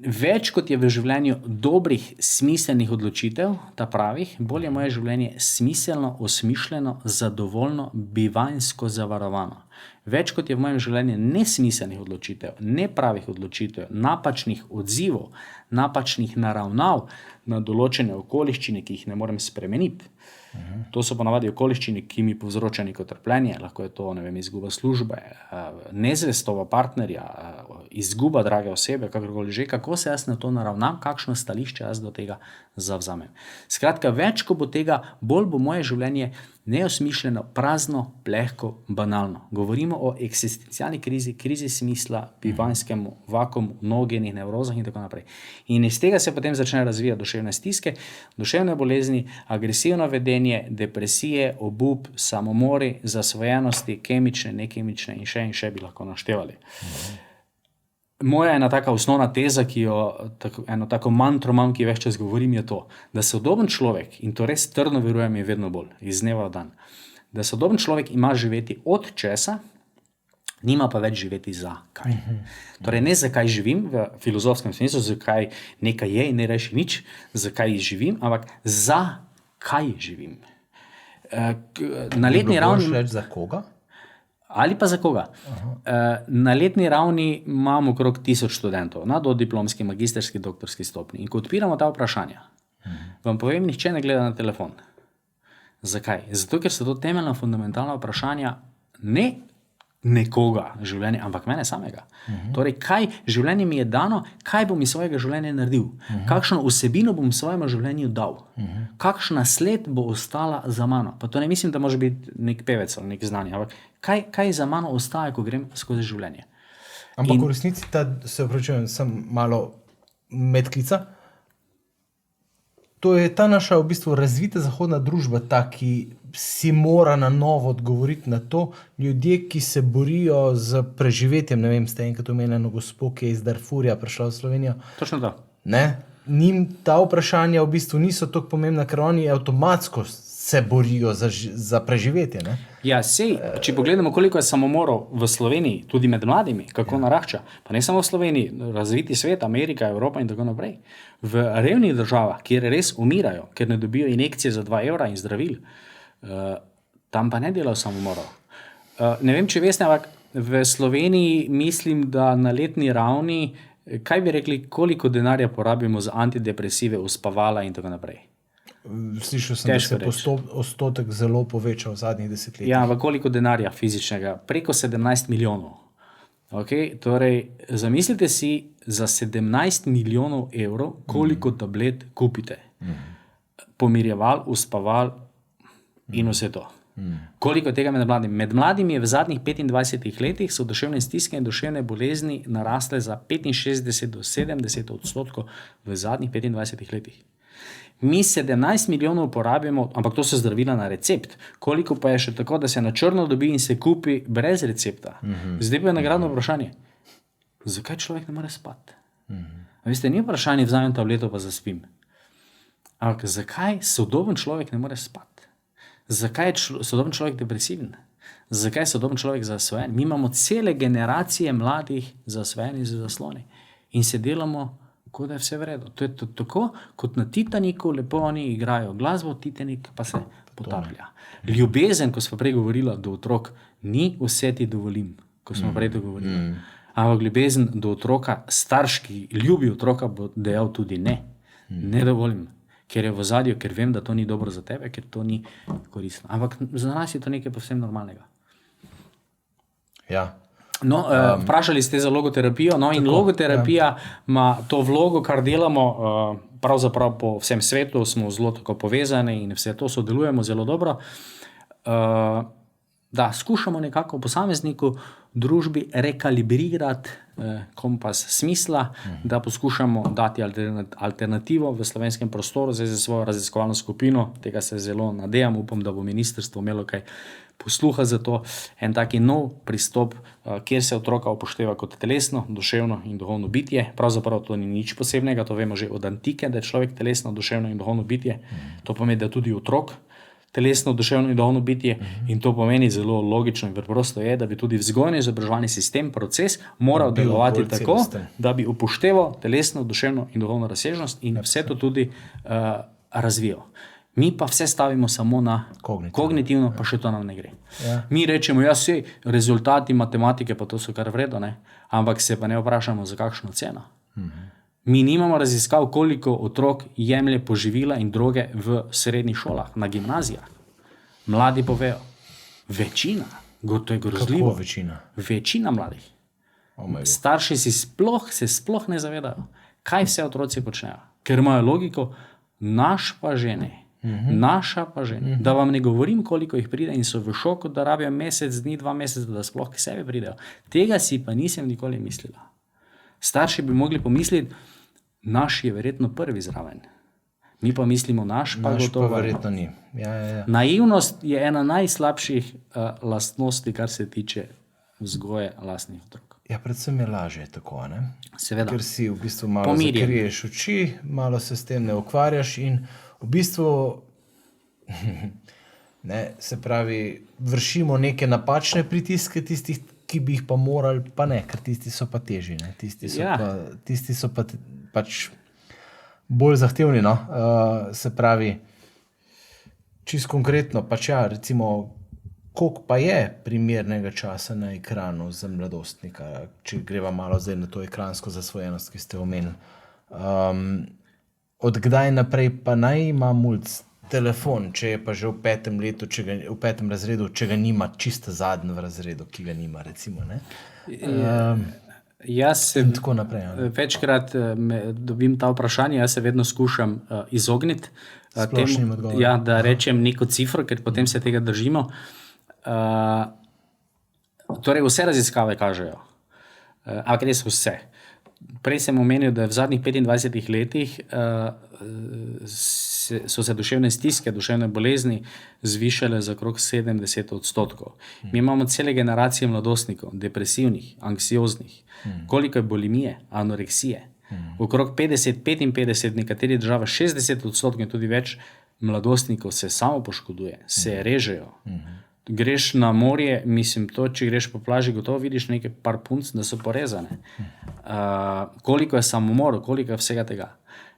več kot je v življenju dobrih, smiselnih odločitev, ta pravih, bolj je moje življenje smiselno, osmišljeno, zadovoljno, bivanjsko zavarovano. Več kot je v mojem življenju nesmiselnih odločitev, nepravih odločitev, napačnih odzivov, napačnih naravnav na določene okoliščine, ki jih ne morem spremeniti. To so ponavadi okoliščine, ki mi povzročajo neko trpljenje, lahko je to, ne vem, izguba službe, nezvestoba partnerja, izguba drage osebe, kakorkoli že, kako se jaz na to naravnam, kakšno stališče jaz do tega zavzamem. Skratka, več ko bo tega, bolj bo moje življenje neosmišljeno, prazno, plehko, banalno. Govorimo o eksistencialni krizi, krizi smisla, bivanjskemu vakuumu, mnogenih nevrozah in tako naprej. In iz tega se potem začne razvijati duševne stiske, duševne bolezni, agresivno vedenje, depresije, obup, samomori, zasvojenosti, kemične, nekemične in še bi lahko naštevali. Moja ena taka osnovna teza, ki jo eno tako mantro imam, ki več čas govorim, je to, da sodoben človek, in to res trdno verujem in vedno bolj, iz dneva v dan, da sodoben človek ima živeti od česa, nima pa več živeti za kaj. Torej ne zakaj živim v filozofskem smislu, zakaj nekaj je in ne reši nič, zakaj živim, ampak za kaj živim. Na letni ravni... Boš reči za koga? Ali pa za koga. Na letni ravni imamo okrog 1000 študentov na dodiplomski, magisterski, doktorski stopnji. In ko odpiramo ta vprašanja, vam povem, nihče ne gleda na telefon. Zakaj? Zato, ker so to temeljna, fundamentalna vprašanja ne nekoga življenja, ampak mene samega. Torej, kaj življenje mi je dano, kaj bom iz svojega življenja naredil, kakšno vsebino bom svojemu življenju dal, kakšna sled bo ostala za mano. Pa to ne mislim, da može biti nek pevec ali nek znanje, ampak kaj za mano ostaja, ko grem skozi življenje. Ampak v resnici, se opravičujem, sem malo medklica, to je ta naša v bistvu razvita zahodna družba, ta, ki si mora na novo odgovoriti na to. Ljudje, ki se borijo z preživetjem, ne vem, ste enkrat omenjeno gospo, ki je iz Darfurja prišla v Slovenijo. Točno to. Ne? Njim ta vprašanja v bistvu niso tako pomembna, ker oni avtomatsko se borijo za preživetje. Ne? Ja, sej, če pogledamo, koliko je samomorov v Sloveniji, tudi med mladimi, kako narašča, pa ne samo v Sloveniji, razviti svet, Amerika, Evropa in tako naprej. V revnih državah, kjer res umirajo, ker ne dobijo injekcije za 2 evra in zdravil, tam pa ne delajo samomorov. Ne vem, če veste, ampak V Sloveniji mislim, da na letni ravni, kaj bi rekli, koliko denarja porabimo za antidepresive, uspavala in tako naprej? Slišal sem, Težko da se je odstotek zelo povečal v zadnjih desetletjih. Ja, v koliko denarja fizičnega? Preko 17 milijonov. Okay? Torej, zamislite si za 17 milijonov evrov, koliko tablet kupite. Pomirjeval, uspaval in vse to. Koliko tega med mladimi? Med mladimi je v zadnjih 25 letih so duševne stiske in duševne bolezni narasle za 65 do 70% v zadnjih 25 letih. Mi 17 milijonov porabimo, ampak to so zdravila na recept. Koliko pa je še tako, da se na črno dobi in se kupi brez recepta? Zdaj pa je nagradno vprašanje. Zakaj človek ne more spati? Veste, ni vprašanje, vzamem tableto pa zaspim. Ampak zakaj sodoben človek ne more spati? Zakaj je sodoben človek depresiven? Zakaj je sodoben človek zasvojen? Mi imamo cele generacije mladih zasvojenih z zasloni in se delamo, kot da je vse v redu. To je tako, kot na Titaniku, lepo oni igrajo glasbo, Titanik pa se potaplja. Ljubezen, ko smo prej govorili do otrok, ni vse ti dovolim, ko smo prej to govorili. Ampak ljubezen do otroka, starš, ki ljubi otroka, bo dejal tudi ne. Ne dovolim. Ker je v ozadju, ker vem, da to ni dobro za tebe, ker to ni koristno. Ampak za nas je to nekaj povsem normalnega. Ja. No, vprašali ste za logoterapijo, no, in logoterapija ima to vlogo, kar delamo pravzaprav po vsem svetu, smo zelo tako povezani in vse to sodelujemo zelo dobro. Da skušamo nekako posamezniku, družbi rekalibrirati kompas smisla, da poskušamo dati alternativo v slovenskem prostoru. Zdaj za svojo raziskovalno skupino, tega se zelo nadejam, upam, da bo ministrstvo imelo kaj posluha za to, en taki nov pristop, kjer se otroka upošteva kot telesno, duševno in duhovno bitje. Pravzaprav to ni nič posebnega, to vemo že od antike, da je človek telesno, duševno in duhovno bitje. To pomeni, da tudi otrok telesno, duševno in duhovno bitje, in to pomeni zelo logično in preprosto je, da bi tudi vzgojno-izobraževalni sistem, proces moral delovati tako, da bi upošteval telesno, duševno in duhovno razsežnost in vse to tudi razvijal. Mi pa vse stavimo samo na kognitivno, pa še to nam ne gre. Mi rečemo, ja, sej, rezultati matematike, pa to so kar vredo, ne? Ampak se pa ne vprašamo, za kakšno ceno. Mi nimamo raziskav, koliko otrok jemlje poživila in droge v srednjih šolah, na gimnazijah. Mladi povejo. Večina, to je grozljivo. Kako večina? Večina mladih. Starši se sploh ne zavedajo, kaj vse otroci počnejo. Ker imajo logiko, naša pa žene. Da vam ne govorim, koliko jih pride in so v šoku, da rabijo mesec dni, 2 meseca, da sploh k sebi pridejo. Tega si pa nisem nikoli mislila. Starši bi mogli pomisliti, naš je verjetno prvi zraven. Mi pa mislimo, naš pa gotovo. Pa verjetno ni. Ja. Naivnost je ena najslabših lastnosti, kar se tiče vzgoje lastnih otrok. Ja, predvsem je lažje tako, ne? Seveda. Ker si v bistvu malo zakriješ oči, malo se s tem ne ukvarjaš in v bistvu se pravi, vršimo neke napačne pritiske tistih, ki bi jih pa morali, pa ne, ker tisti so pa težji, ne? Tisti so pa pač bolj zahtevni, no? Se pravi, čisto konkretno, pač ja, recimo, koliko pa je primernega časa na ekranu za mladostnika, če greva malo zdaj na to ekransko zasvojenost, ki ste omenili. Od kdaj naprej pa naj ima mulc telefon, če je pa že v 5. letu, v 5. razredu, če ga nima čisto zadnji v razredu, ki ga nima, recimo, ne? Jaz se tako naprej, večkrat dobim ta vprašanja, jaz se vedno skušam izogniti splošnim odgovorom. Ja, da rečem neko cifro, ker potem se tega držimo. Torej, vse raziskave kažejo, ampak res vse. Prej sem omenil, da v zadnjih 25 letih so se duševne stiske, duševne bolezni zvišale za okrog 70%. Mi imamo cele generacije mladostnikov, depresivnih, anksioznih. Koliko je bulimije, anoreksije? Okrog 50-55, nekateri države 60% in tudi več mladostnikov se samo poškoduje, se režejo. Greš na morje, mislim, to, če greš po plaži, gotovo vidiš nekaj par punc, da so porezane. Koliko je samomorov, koliko je vsega tega.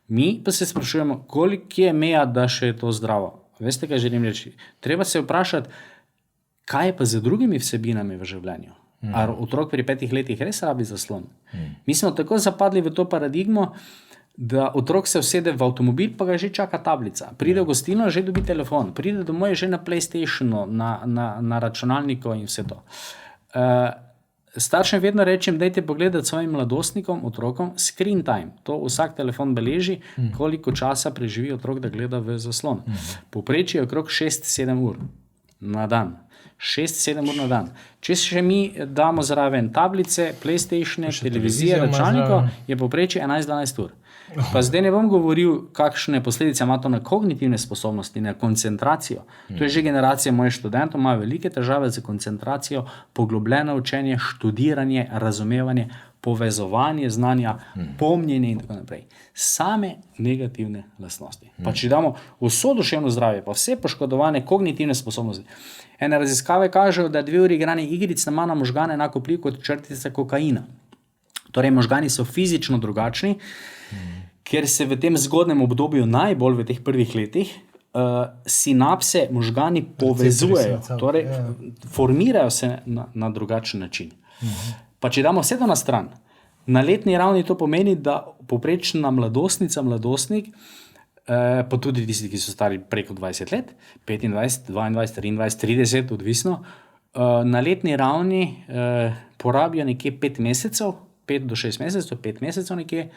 Mi pa se sprašujemo, koliko je meja, da še je to zdravo. Veste, kaj želim reči? Treba se vprašati, kaj je pa z drugimi vsebinami v življenju. A otrok pri 5 letih res rabi zaslon? Mi smo tako zapadli v to paradigmo, da otrok se usede v avtomobil, pa ga že čaka tablica. Pride v gostilno, že dobi telefon. Pride domov, je že na PlayStationu, na računalniku in vse to. Staršem vedno rečem, dajte pogledati svojim mladostnikom, otrokom, screen time. To vsak telefon beleži, koliko časa preživi otrok, da gleda v zaslon. Povprečje je okrog 6-7 ur na dan. 6-7 ur na dan. Če še mi damo zraven tablice, PlayStatione, televizije, računalnikov, je povprečje 11-12 ur. Pa zdaj ne bom govoril, kakšne posledice ima to na kognitivne sposobnosti, na koncentracijo. To je že generacija mojih študentov, imajo velike težave z koncentracijo, poglobljeno učenje, študiranje, razumevanje, povezovanje znanja, pomnjenje in tako naprej. Same negativne lastnosti. Pa če damo vso duševno zdravje, pa vse poškodovane kognitivne sposobnosti. Ene raziskave kažejo, da 2 uri igranja igric ima na možgane enako vpliv kot črtica kokaina. Torej, možgani so fizično drugačni, ker se v tem zgodnem obdobju najbolj v teh prvih letih sinapse možgani povezujejo, torej formirajo se na drugačen način. Pa če damo vse to na stran, na letni ravni to pomeni, da povprečna mladostnica, mladostnik, pa tudi tisti, ki so stari preko 20 let, 25, 22, 23, 30, odvisno, na letni ravni porabijo nekje 5 mesecev, 5 do 6 mesecev, 5 mesecev nekje,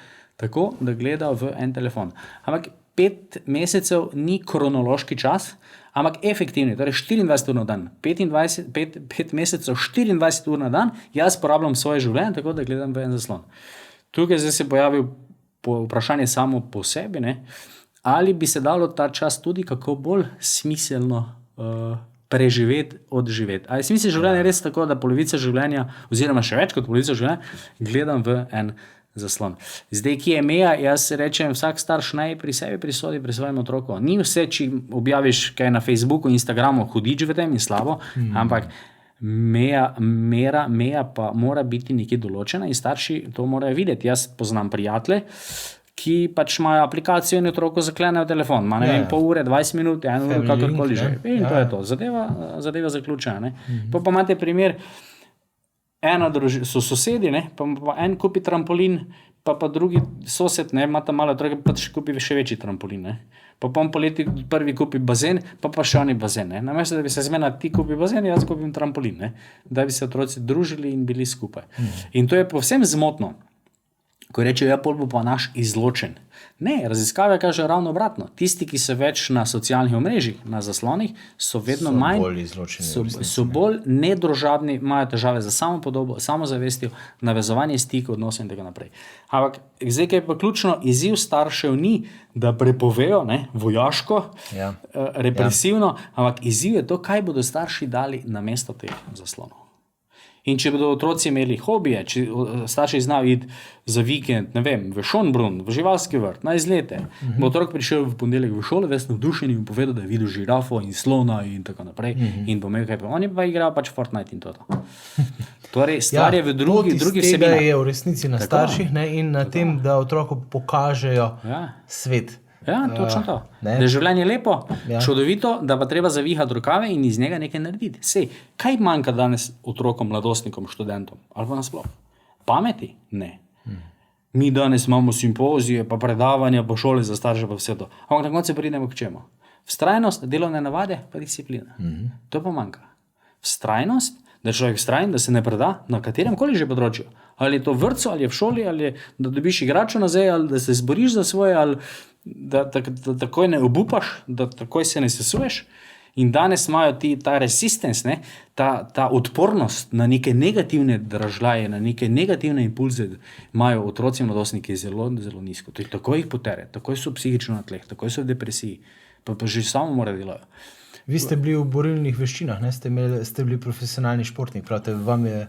tako da gleda v en telefon. Ampak 5 mesecev ni kronološki čas, ampak efektivni, torej 24 ur na dan. 5 mesecev, 24 ur na dan, jaz porabljam svoje življenje, tako da gledam v en zaslon. Tukaj zdaj se pojavi vprašanje samo po sebi, ne? Ali bi se dalo ta čas tudi kako bolj smiselno preživeti, odživeti. A je smisel življenja res tako, da polovica življenja, oziroma še več kot polovica življenja, gledam v en zaslon. Zdaj, ki je meja, jaz rečem, vsak starš naj pri sebi prisodi, pri svojem otroku. Ni vse, če objaviš kaj na Facebooku, Instagramu, hudič v tem in slabo, ampak meja pa mora biti nekje določena in starši to morajo videti. Jaz poznam prijatelje, ki pač imajo aplikacijo in otroku zaklenejo telefon. Ma ne vem, pol ure, 20 minut, 1 uro, kakorkoli že. In to je to. Zadeva zaključena. Pa imate primer, so sosedi, ne, pa en kupi trampolin, pa drugi sosed, ne, imata malo otroke, pa še kupi še večji trampolin. Ne. Pa poleti prvi kupi bazen, pa še oni bazen. Ne. Namesto, da bi se zmena ti kupi bazen, jaz kupim trampolin. Ne. Da bi se otroci družili in bili skupaj. In to je povsem zmotno. Ko rečejo, pol bo pa naš izločen. Ne, raziskave kažejo ravno obratno. Tisti, ki so več na socialnih omrežjih, na zaslonih, so vedno manj bolj izločeni. So bolj nedružabni, imajo težave za samopodobo, samozavestjo, navezovanje stikov, odnosov in tako naprej. Ampak zdaj, kaj pa ključno, izziv staršev ni, da prepovejo, ne, vojaško, represivno, ampak izziv je to, kaj bodo starši dali namesto teh zaslonov. In če bodo otroci imeli hobije, če starši znajo iti za vikend, ne vem, v Schönbrunn, v živalski vrt, na izlete, bo otrok prišel v ponedeljek v šolo, ves navdušen in povedal, da je videl žirafo in slona in tako naprej. In bo imel kaj pa. Oni pa igrajo pač Fortnite in to. Torej, stvar je v drugi vsebini. Je v resnici na starših, ne, in na tem, da otroku pokažejo svet. Ja, točno to. Da je življenje lepo, čudovito, da pa treba zavihati rokave in iz njega nekaj narediti. Sej, kaj manjka danes otrokom, mladostnikom, študentom? Ali pa nasploh? Pameti? Ne. Mi danes imamo simpozije, pa predavanja, pa šole za starše, pa vse to. Ampak na koncu pridemo k čemu? Vztrajnost, delovne navade, pa disciplina. To pa manjka. Vztrajnost, da je človek vztrajen, da se ne preda na katerem koli že področju. Ali je to v vrtcu, ali je v šoli, ali je, da dobiš igračo nazaj, ali da se zboriš za svoje, ali da takoj ne obupaš, da takoj se ne sesuješ. In danes imajo ta resistance, ne, ta odpornost na neke negativne dražljaje, na neke negativne impulze, imajo otroci in mladostniki zelo, zelo nizko. Takoj jih potere, takoj so psihično na tleh, takoj so v depresiji, pa že samo morajo delajo. Vi ste bili v borilnih veščinah, ne? Ste bili profesionalni športnik, pravite, vam je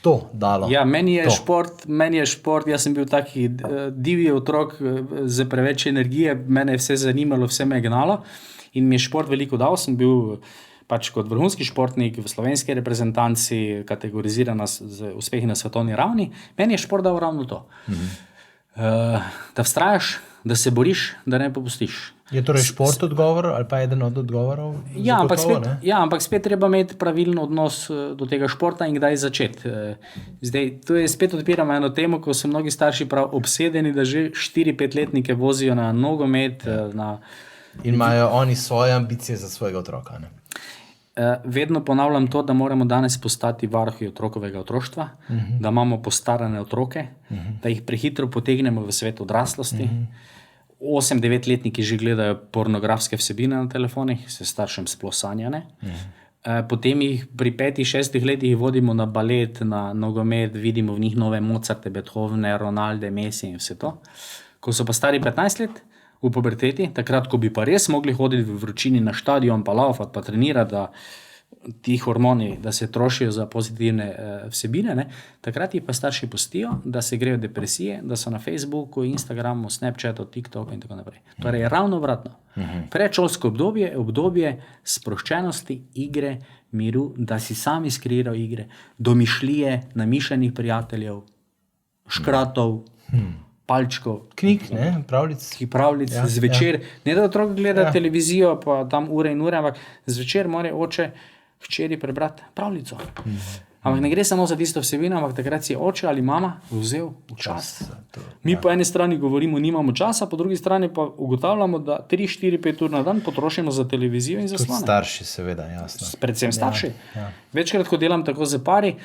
to dalo? Ja, meni je šport, jaz sem bil taki divji otrok z preveč energije, mene je vse zanimalo, vse me je gnalo in mi je šport veliko dal, sem bil pač kot vrhunski športnik v slovenski reprezentanci, kategoriziran z uspehi na svetovni ravni, meni je šport dal ravno to. Da vztrajaš, da se boriš, da ne popustiš. Je torej šport odgovor ali pa eden od odgovorov? Ampak spet treba imeti pravilen odnos do tega športa in kdaj začeti. Zdaj, tu je spet odpiramo eno temo, ko so mnogi starši prav obsedeni, da že 4-5-letnike vozijo na nogomet. In imajo oni svoje ambicije za svojega otroka. Ne? Vedno ponavljam to, da moramo danes postati varuhi otrokovega otroštva, da imamo postarane otroke, da jih prehitro potegnemo v svet odraslosti. 8-9-letniki že gledajo pornografske vsebine na telefonih, se staršem sploh sanjane. Potem jih pri 5-6 letih vodimo na balet, na nogomet, vidimo v njih nove Mozarte, Beethovne, Ronalde, Messi in vse to. Ko so pa stari 15 let, v puberteti, takrat, ko bi pa res mogli hoditi v vročini na štadion, pa laufati, pa trenirati, da ti hormoni, da se trošijo za pozitivne vsebine, ne? Takrat jih pa starši pustijo, da se grejo depresije, da so na Facebooku, Instagramu, Snapchatu, TikToku in tako naprej. Torej, ravno obratno. Predšolsko obdobje je obdobje sproščenosti, igre, miru, da si sami skreirajo igre, domišljije, namišljenih prijateljev, škratov, palčkov, knjig, pravljic. Zvečer. Ne da otrok gleda televizijo, pa tam ure in ure, ampak zvečer mora oče hčeri prebrati pravljico. Ampak ne gre samo za tisto vsebino, ampak takrat si oče ali mama vzel čas. Mi po eni strani govorimo, nimamo časa, po drugi strani pa ugotavljamo, da 3-4-5 ur na dan potrošimo za televizijo in zaslone. Tudi starši, seveda, jasno. Predvsem starši. Večkrat, ko delam tako z pari,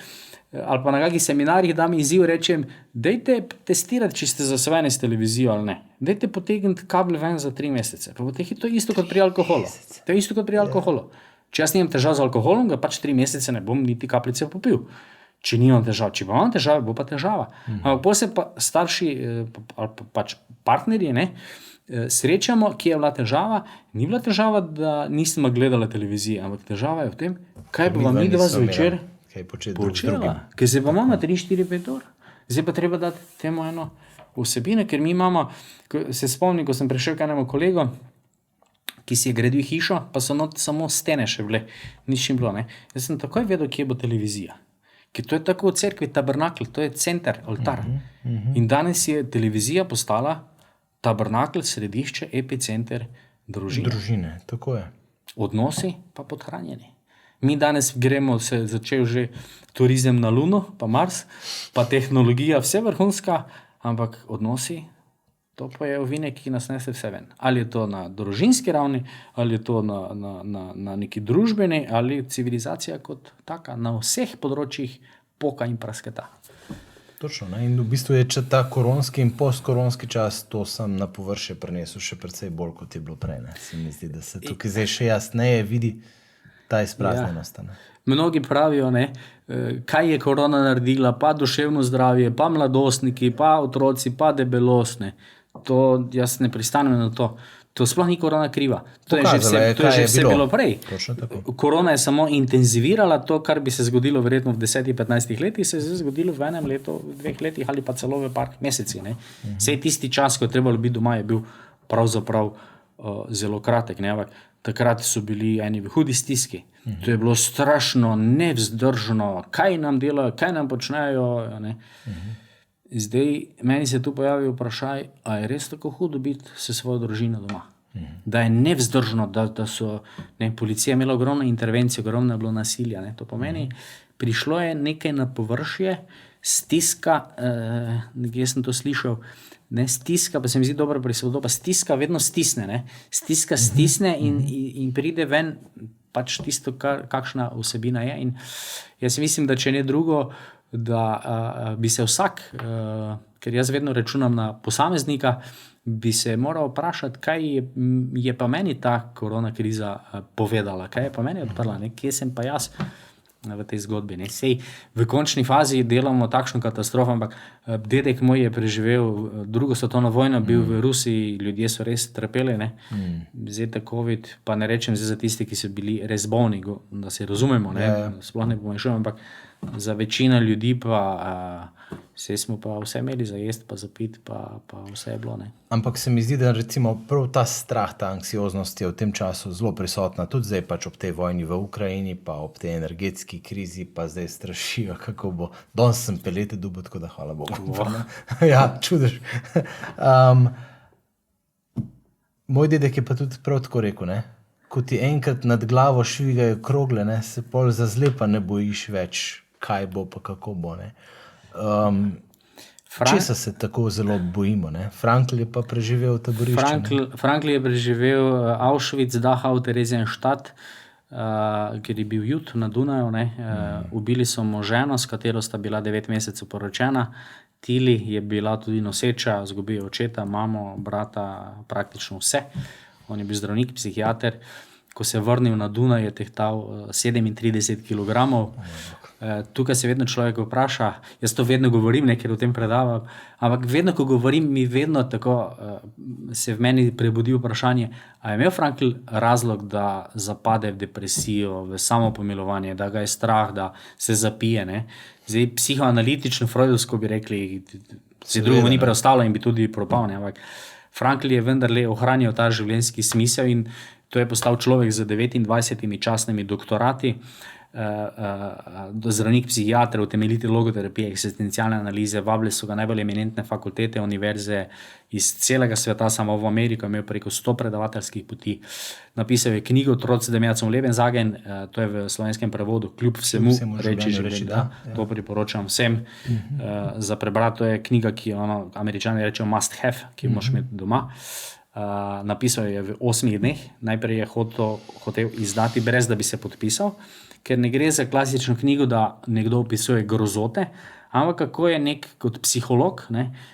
ali pa na kakih seminarjih dam izziv, rečem, dajte testirati, če ste zasvojeni s televizijo ali ne. Dajte potegniti kabel ven za 3 mesece. Pa to je isto kot pri alkoholu. To je isto kot pri alkoholu. Če jaz nimam težav z alkoholom, ga pač 3 mesece ne bom niti kapljice popil. Če nimam težav, če imam težave, bo pa težava. Ampak potem se pa starši ali pač partnerji srečamo, kje je bila težava. Ni bila težava, da nismo gledali televizije, ampak težava je v tem, kaj bo vam midva zvečer počela. Ker se pa imamo 3-4-5 ur. Zdaj pa treba dati temu eno vsebine, ker mi imamo, se spomnim, ko sem prišel k enemu kolegu, ki si je gradil hišo, pa so samo stene še bile, nič ni bilo. Jaz sem takoj vedel, kje bo televizija. Ker to je tako v cerkvi tabernakl, to je center, oltar. In danes je televizija postala tabernakl, središče, epicenter družine. Tako je. Odnosi pa podhranjeni. Mi danes gremo, se je začel že turizem na Luno, pa Mars, pa tehnologija vse vrhunska, ampak odnosi, to pa je ovinek, ki nas nese vse ven. Ali je to na družinski ravni, ali je to na neki družbeni, ali civilizacija kot taka, na vseh področjih poka in prasketa. Točno, in v bistvu je ta koronski in postkoronski čas, to sem na površje prinesel še precej bolj, kot je bilo prej. Se mi zdi, da se tukaj zdaj še jasneje vidi ta izpraznjenost. Mnogi pravijo, kaj je korona naredila, pa duševno zdravje, pa mladostniki, pa otroci, pa debelost. To jaz ne pristanem na to. To sploh ni korona kriva. To je že vse bilo prej. Korona je samo intenzivirala to, kar bi se zgodilo verjetno v 10-15 letih, se je zgodilo v 1 letu, 2 letih ali pa celo v par mesecih. Vsej tisti čas, ko je trebalo biti doma, je bil pravzaprav zelo kratek. Takrat so bili eni v hudi stiski. To je bilo strašno, nevzdržno, kaj nam delajo, kaj nam počnejo. Zdaj, meni se tu pojavi vprašaj, a je res tako hudo biti s svojo družino doma? Da je nevzdržno, da so, policija imela ogromno intervencij, ogromno je bilo nasilja. To pomeni, prišlo je nekaj na površje, stiska, nekje sem to slišal, stiska, pa se mi zdi dobro prisvodoba, stiska vedno stisne, stiska stisne in pride ven pač tisto, kakšna vsebina je. In jaz mislim, da če ne drugo, da bi se vsak, ker jaz vedno računam na posameznika, bi se moral vprašati, kaj je pa meni ta korona kriza povedala, kaj je pa meni odprla, kje sem pa jaz v tej zgodbi. Sej v končni fazi delamo takšno katastrofo, ampak dedek moj je preživel 2. svetovno vojno, bil v Rusiji, ljudje so res trpeli. Zdaj ta COVID, pa ne rečem za tiste, ki so bili res bolni, da se razumemo, sploh ne pomešujem, ampak za večino ljudi pa smo pa vse imeli za jesti, pa za piti, pa vse je bilo. Ampak se mi zdi, da recimo prav ta strah, ta anksioznost je v tem času zelo prisotna, tudi zdaj pač ob tej vojni v Ukrajini, pa ob tej energetski krizi, pa zdaj strašijo, kako bo. Danes sem pelete dobil, tako da hvala Bogu. Ja, čudež. Moj dedek je pa tudi prav tako rekel, ne? Ko ti enkrat nad glavo švigajo krogle, ne, se pol za zlepa ne bojiš več, kaj bo pa kako bo. Ne? Česa se tako zelo bojimo? Ne? Frankl je pa preživel taborišče. Frankl je preživel Auschwitz, Dachau, Theresienstadt, ker je bil jud na Dunaju. Ubili so mu ženo, s katero sta bila 9 mesecev poročena. Tili je bila tudi noseča, izgubil očeta, mamo, brata, praktično vse. On je bil zdravnik, psihiater. Ko se je vrnil na Dunaj, je tehtal 37 kg. Tukaj se vedno človek vpraša, jaz to vedno govorim, ker o tem predavam, ampak vedno, ko govorim, mi vedno tako se v meni prebudi vprašanje, a je imel Frankl razlog, da zapade v depresijo, v samopomilovanje, da ga je strah, da se zapije. Ne? Zdaj, psihoanalitično, freudovsko bi rekli, se drugo ni preostalo in bi tudi propal. Ne? Ampak Frankl je vendarle ohranil ta življenjski smisel in to je postal človek z 29 častnimi doktorati, zdravnik, psihiater, utemeljitelj logoterapije, eksistencialne analize. Vabile so ga najbolj eminentne fakultete, univerze iz celega sveta, samo v Ameriko, imel preko 100 predavateljskih poti. Napisal je knjigo Trotz dem Jahr zum Leben sagen, to je v slovenskem prevodu Kljub vsemu reči življenje. Ja. To priporočam vsem za prebrati. To je knjiga, ki jo Američani rečejo must have, ki jo moraš imeti doma. Napisal je v 8 dneh. Najprej je hotel izdati brez, da bi se podpisal, ker ne gre za klasično knjigo, da nekdo opisuje grozote, ampak kako je nek kot psiholog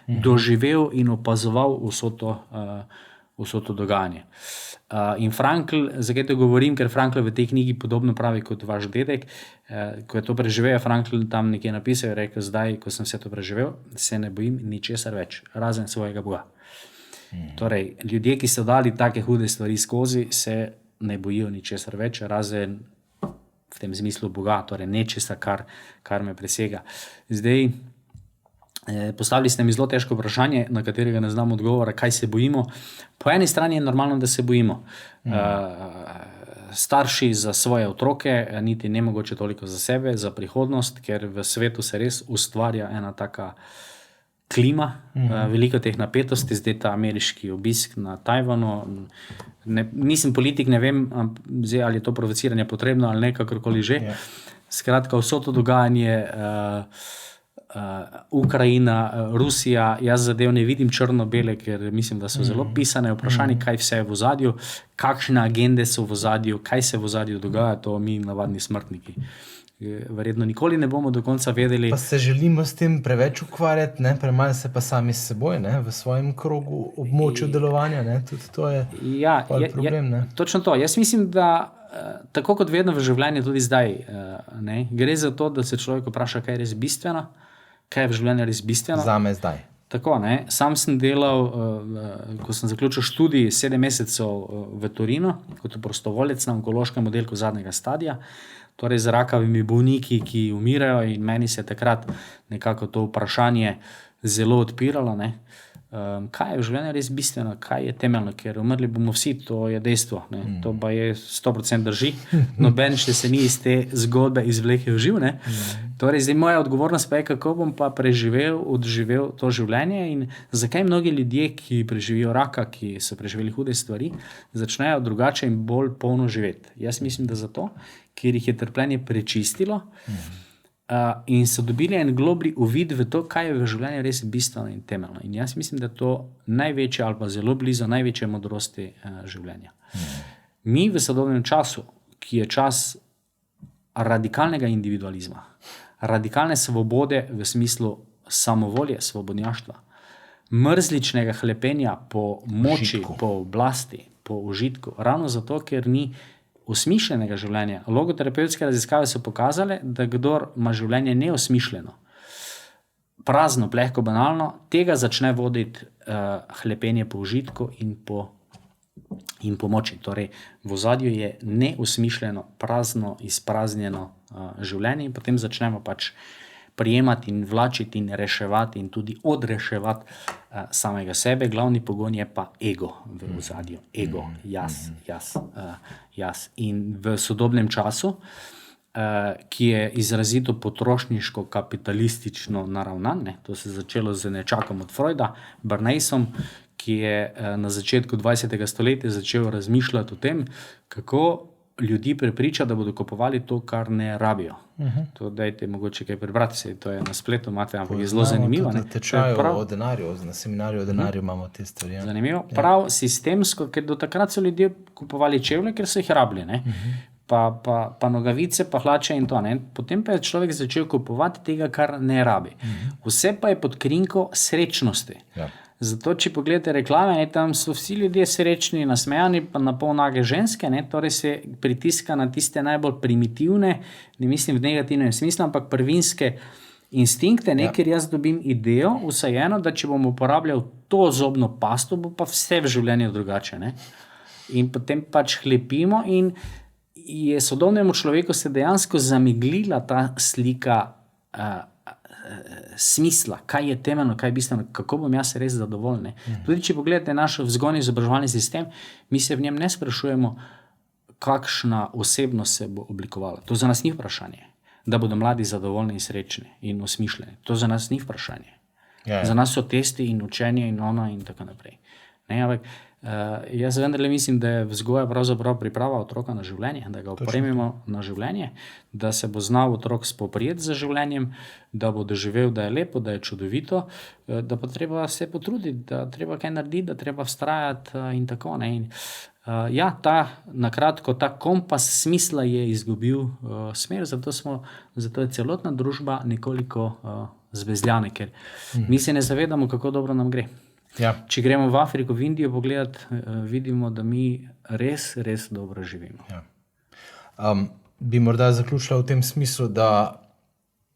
doživel in opazoval vso to dogajanje. In Frankl, zakaj to govorim, ker Frankl v tej knjigi podobno pravi kot vaš dedek, ko je to preživel, Frankl tam nekje napisal, je rekel, zdaj, ko sem vse to preživel, se ne bojim ničesar več, razen svojega Boga. Torej, ljudje, ki so dali take hude stvari skozi, se ne bojijo ničesar več, razen v tem smislu Boga, torej nečesa, kar me presega. Zdaj, postavili ste mi zelo težko vprašanje, na katerega ne znam odgovora, kaj se bojimo. Po eni strani je normalno, da se bojimo. Starši za svoje otroke, niti ne mogoče toliko za sebe, za prihodnost, ker v svetu se res ustvarja ena taka klima, veliko teh napetosti, zdaj ta ameriški obisk na Tajvanu. Nisem politik, ne vem, zdaj, ali je to provociranje potrebno ali ne, kakorkoli že. Skratka, vso to dogajanje, Ukrajina, Rusija, jaz zadev ne vidim črno-bele, ker mislim, da so zelo pisane. Vprašanje, kaj vse je v ozadju, kakšne agende so v ozadju, kaj se v ozadju dogaja, to mi navadni smrtniki verjetno nikoli ne bomo do konca vedeli. Pa se želimo s tem preveč ukvarjati, premalo se pa sami s seboj, v svojem krogu, območju delovanja, tudi to je problem. Točno to. Jaz mislim, da tako kot vedno v življenju, tudi zdaj, gre za to, da se človek vpraša, kaj je res bistveno, kaj je v življenju res bistveno. Zame zdaj. Tako, sam sem delal, ko sem zaključil študij 7 mesecev v Torinu, kot prostovoljec na onkološkem oddelku zadnjega stadija, torej z rakavimi bolniki, ki umirajo, in meni se je takrat nekako to vprašanje zelo odpiralo. Kaj je v življenju res bistveno, kaj je temeljno, ker umrli bomo vsi, to je dejstvo. To pa je 100% drži. Noben še se ni iz te zgodbe izvlekel živ. Torej, zdaj moja odgovornost pa je, kako bom pa odživel to življenje in zakaj mnogi ljudje, ki preživijo raka, ki so preživeli hude stvari, začnejo drugače in bolj polno živeti. Jaz mislim, da zato, ker jih je trpljenje prečistilo, in so dobili en globli uvid v to, kaj je v življenju res bistveno in temeljno. In jaz mislim, da je to največje ali pa zelo blizu največje modrosti življenja. Mi v sodobnem času, ki je čas radikalnega individualizma, radikalne svobode v smislu samovolje, svobodnjaštva, mrzličnega hlepenja po moči, po oblasti, po užitku, ravno zato, ker ni osmišljenega življenja. Logoterapevtske raziskave so pokazale, da kdor ima življenje neosmišljeno, prazno, plehko, banalno, tega začne voditi hlepenje po užitku in po moči. Torej, v ozadju je neosmišljeno, prazno, izpraznjeno življenje in potem začnemo pač prijemati in vlačiti in reševati in tudi odreševati samega sebe. Glavni pogon je pa ego v ozadju. Ego, jaz. In v sodobnem času, ki je izrazito potrošniško kapitalistično naravnan, to se je začelo z nečakom od Freuda, Bernaysom, ki je na začetku 20. stoletja začel razmišljati o tem, kako ljudi prepriča, da bodo kupovali to, kar ne rabijo. To dajte mogoče kaj prebrati, to je na spletu, imate, ampak je zelo zanimivo. Na tečaju o denarju, na seminarju o denarju imamo te stvari. Ja. Zanimivo. Prav sistemsko, ker do takrat so ljudje kupovali čevlje, ker so jih rabili. Ne? Pa nogavice, pa hlače in to. Ne? Potem pa je človek začel kupovati tega, kar ne rabi. Vse pa je pod krinko srečnosti. Ja. Zato, če pogledate reklame, ne, tam so vsi ljudje srečni, nasmejani, pa na pol nage ženske, ne, torej se pritiska na tiste najbolj primitivne, ne mislim v negativnem smislu, ampak prvinske instinkte, ne, ker jaz dobim idejo, vseeno, da če bom uporabljal to zobno pasto, bo pa vse v življenju drugače. Ne. In potem pač hlepimo in je sodobnemu človeku se dejansko zameglila ta slika smisla, kaj je temeljno, kaj je bistveno, kako bom jaz res zadovoljen. Tudi če pogledate naš vzgojni izobraževalni sistem, mi se v njem ne sprašujemo, kakšna osebnost se bo oblikovala. To za nas ni vprašanje, da bodo mladi zadovoljni in srečni in osmišljeni. To za nas ni vprašanje. Ja. Za nas so testi in učenje in ono in tako naprej. Ne, ampak jaz vendarle mislim, da je vzgoja pravzaprav priprava otroka na življenje, da ga opremimo na življenje, da se bo znal otrok spoprijeti z življenjem, da bo doživel, da je lepo, da je čudovito, da pa treba se potruditi, da treba kaj narediti, da treba vztrajati in tako. Ne. In, ja, nakratko, ta kompas smisla je izgubil smer, zato je celotna družba nekoliko zbezljana, ker mi se ne zavedamo, kako dobro nam gre. Ja. Če gremo v Afriko, v Indijo pogledati, vidimo, da mi res, res dobro živimo. Ja. Bi morda zaključila v tem smislu, da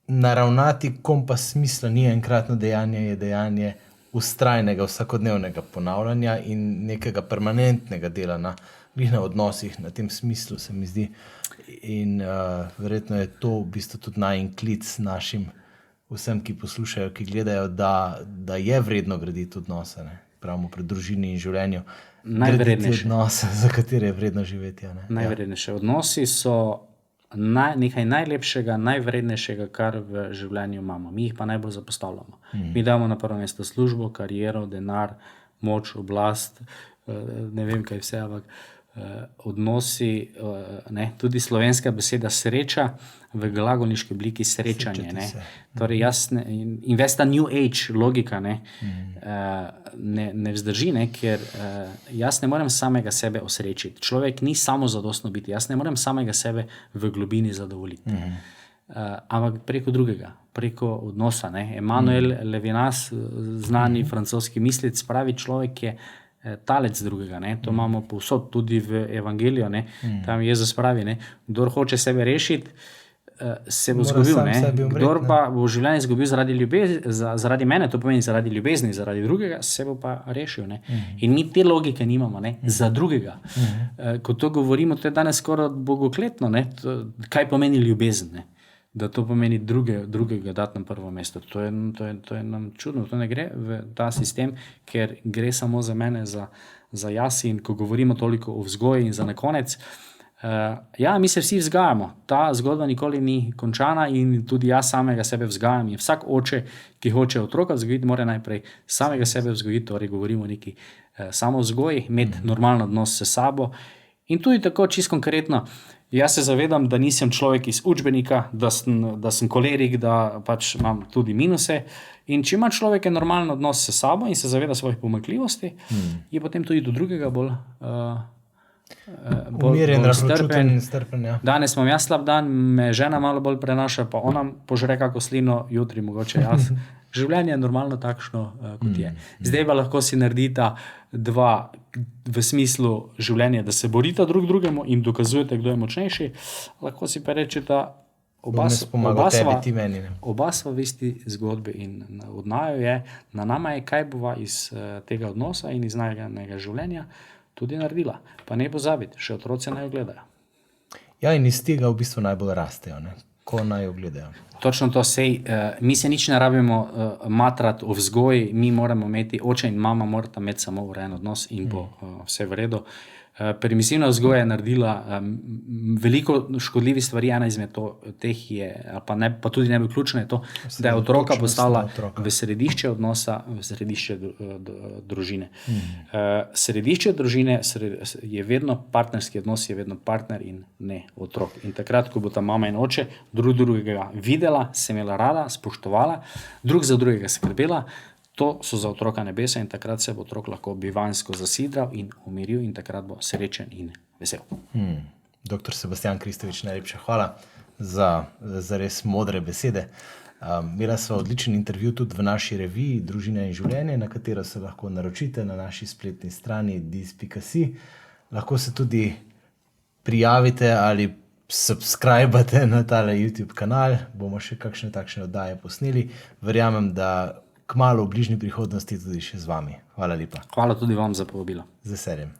naravnati kompas smisla ni enkratno dejanje, je dejanje vztrajnega, vsakodnevnega ponavljanja in nekega permanentnega dela na odnosih, na tem smislu, se mi zdi. In verjetno je to v bistvu tudi najinklic našim vsem, ki poslušajo, ki gledajo, da je vredno graditi odnose, ne? Pravimo pri družini in življenju. Najvrednejše odnose, za katere je vredno živeti. Ne? Najvrednejše odnosi so nekaj najlepšega, najvrednejšega, kar v življenju imamo. Mi jih pa najbolj zapostavljamo. Mi damo na prvo mesto službo, kariero, denar, moč, oblast, ne vem kaj vse, ampak odnosi, ne, tudi slovenska beseda sreča v glagolniški obliki srečanje. Ne. Torej investa New Age logika ne vzdrži, ne, ker jaz ne morem samega sebe osrečiti. Človek ni samozadostno biti, jaz ne morem samega sebe v globini zadovoljiti. Ampak preko drugega, preko odnosa. Ne. Emmanuel Levinas, znani francoski mislec, pravi, človek je talec drugega. Ne. To imamo povsod, tudi v evangeliju. Ne. Tam Jezus pravi, ne, kdor hoče sebe rešiti, se bo zgubil. Kdor pa bo življenje izgubil zaradi mene, to pomeni zaradi ljubezni, zaradi drugega, se bo pa rešil. Ne. In mi te logike nimamo, ne, za drugega. Ko to govorimo, to je danes skoraj bogokletno. Ne. Kaj pomeni ljubezen? Ne. Da to pomeni drugega dati na prvo mesto. To je nam čudno, to ne gre v ta sistem, ker gre samo za mene, za jaz. In ko govorimo toliko o vzgoji in za na konec, mi se vsi vzgajamo. Ta zgodba nikoli ni končana in tudi jaz samega sebe vzgajam. In vsak oče, ki hoče otroka vzgojiti, mora najprej samega sebe vzgojiti, torej govorimo o neki samovzgoji, imeti normalen odnos s sabo. In tudi tako čisto konkretno, jaz se zavedam, da nisem človek iz učbenika, da sem kolerik, da pač imam tudi minuse. In če ima človek normalen odnos s sabo in se zaveda svojih pomanjkljivosti, je potem tudi do drugega bolj umirjen, razločuten in strpen. Ja. Danes imam jaz slab dan, me žena malo bolj prenaša, pa ona požre kako slino, jutri mogoče jaz. Življenje je normalno takšno, kot je. Zdaj pa lahko si naredita dva v smislu življenja, da se borita drug drugemu in dokazujete, kdo je močnejši. Lahko si pa rečeta, oba sva v isti zgodbi in od naju je, na nama je, kaj bova iz tega odnosa in iz najnega življenja tudi naredila. Pa ne pozabiti, še otroci naj jo gledajo. Ja, in iz tega v bistvu najbolj rastejo, ne? Ko naj jo gledajo. Točno to, mi se nič ne rabimo matrati o vzgoji, mi moramo imeti, oče in mama morata imeti samo urejen odnos in bo vse v redu. Permisivna vzgoja je naredila veliko škodljivih stvari, ena izmed teh je, pa tudi ne bi vključena, je to, da je otroka postavila v središče odnosa, v središče družine. Središče družine je vedno partnerski odnos, je vedno partner in ne otrok. In takrat, ko bo ta mama in oče drugega videla, se imela rada, spoštovala, drug za drugega skrbela, to so za otroka nebesa in takrat se bo otrok lahko bivanjsko zasidral in umiril in takrat bo srečen in vesel. Dr. Sebastijan Kristovič, najlepša hvala za res modre besede. Imela sva odličen intervju tudi v naši reviji Družina in življenje, na katero se lahko naročite na naši spletni strani dis.si. Lahko se tudi prijavite ali subscribate na tale YouTube kanal, bomo še kakšne takšne oddaje posneli. Verjamem, da kmalu v bližnji prihodnosti tudi še z vami. Hvala lepa. Hvala tudi vam za povabilo. Z veseljem.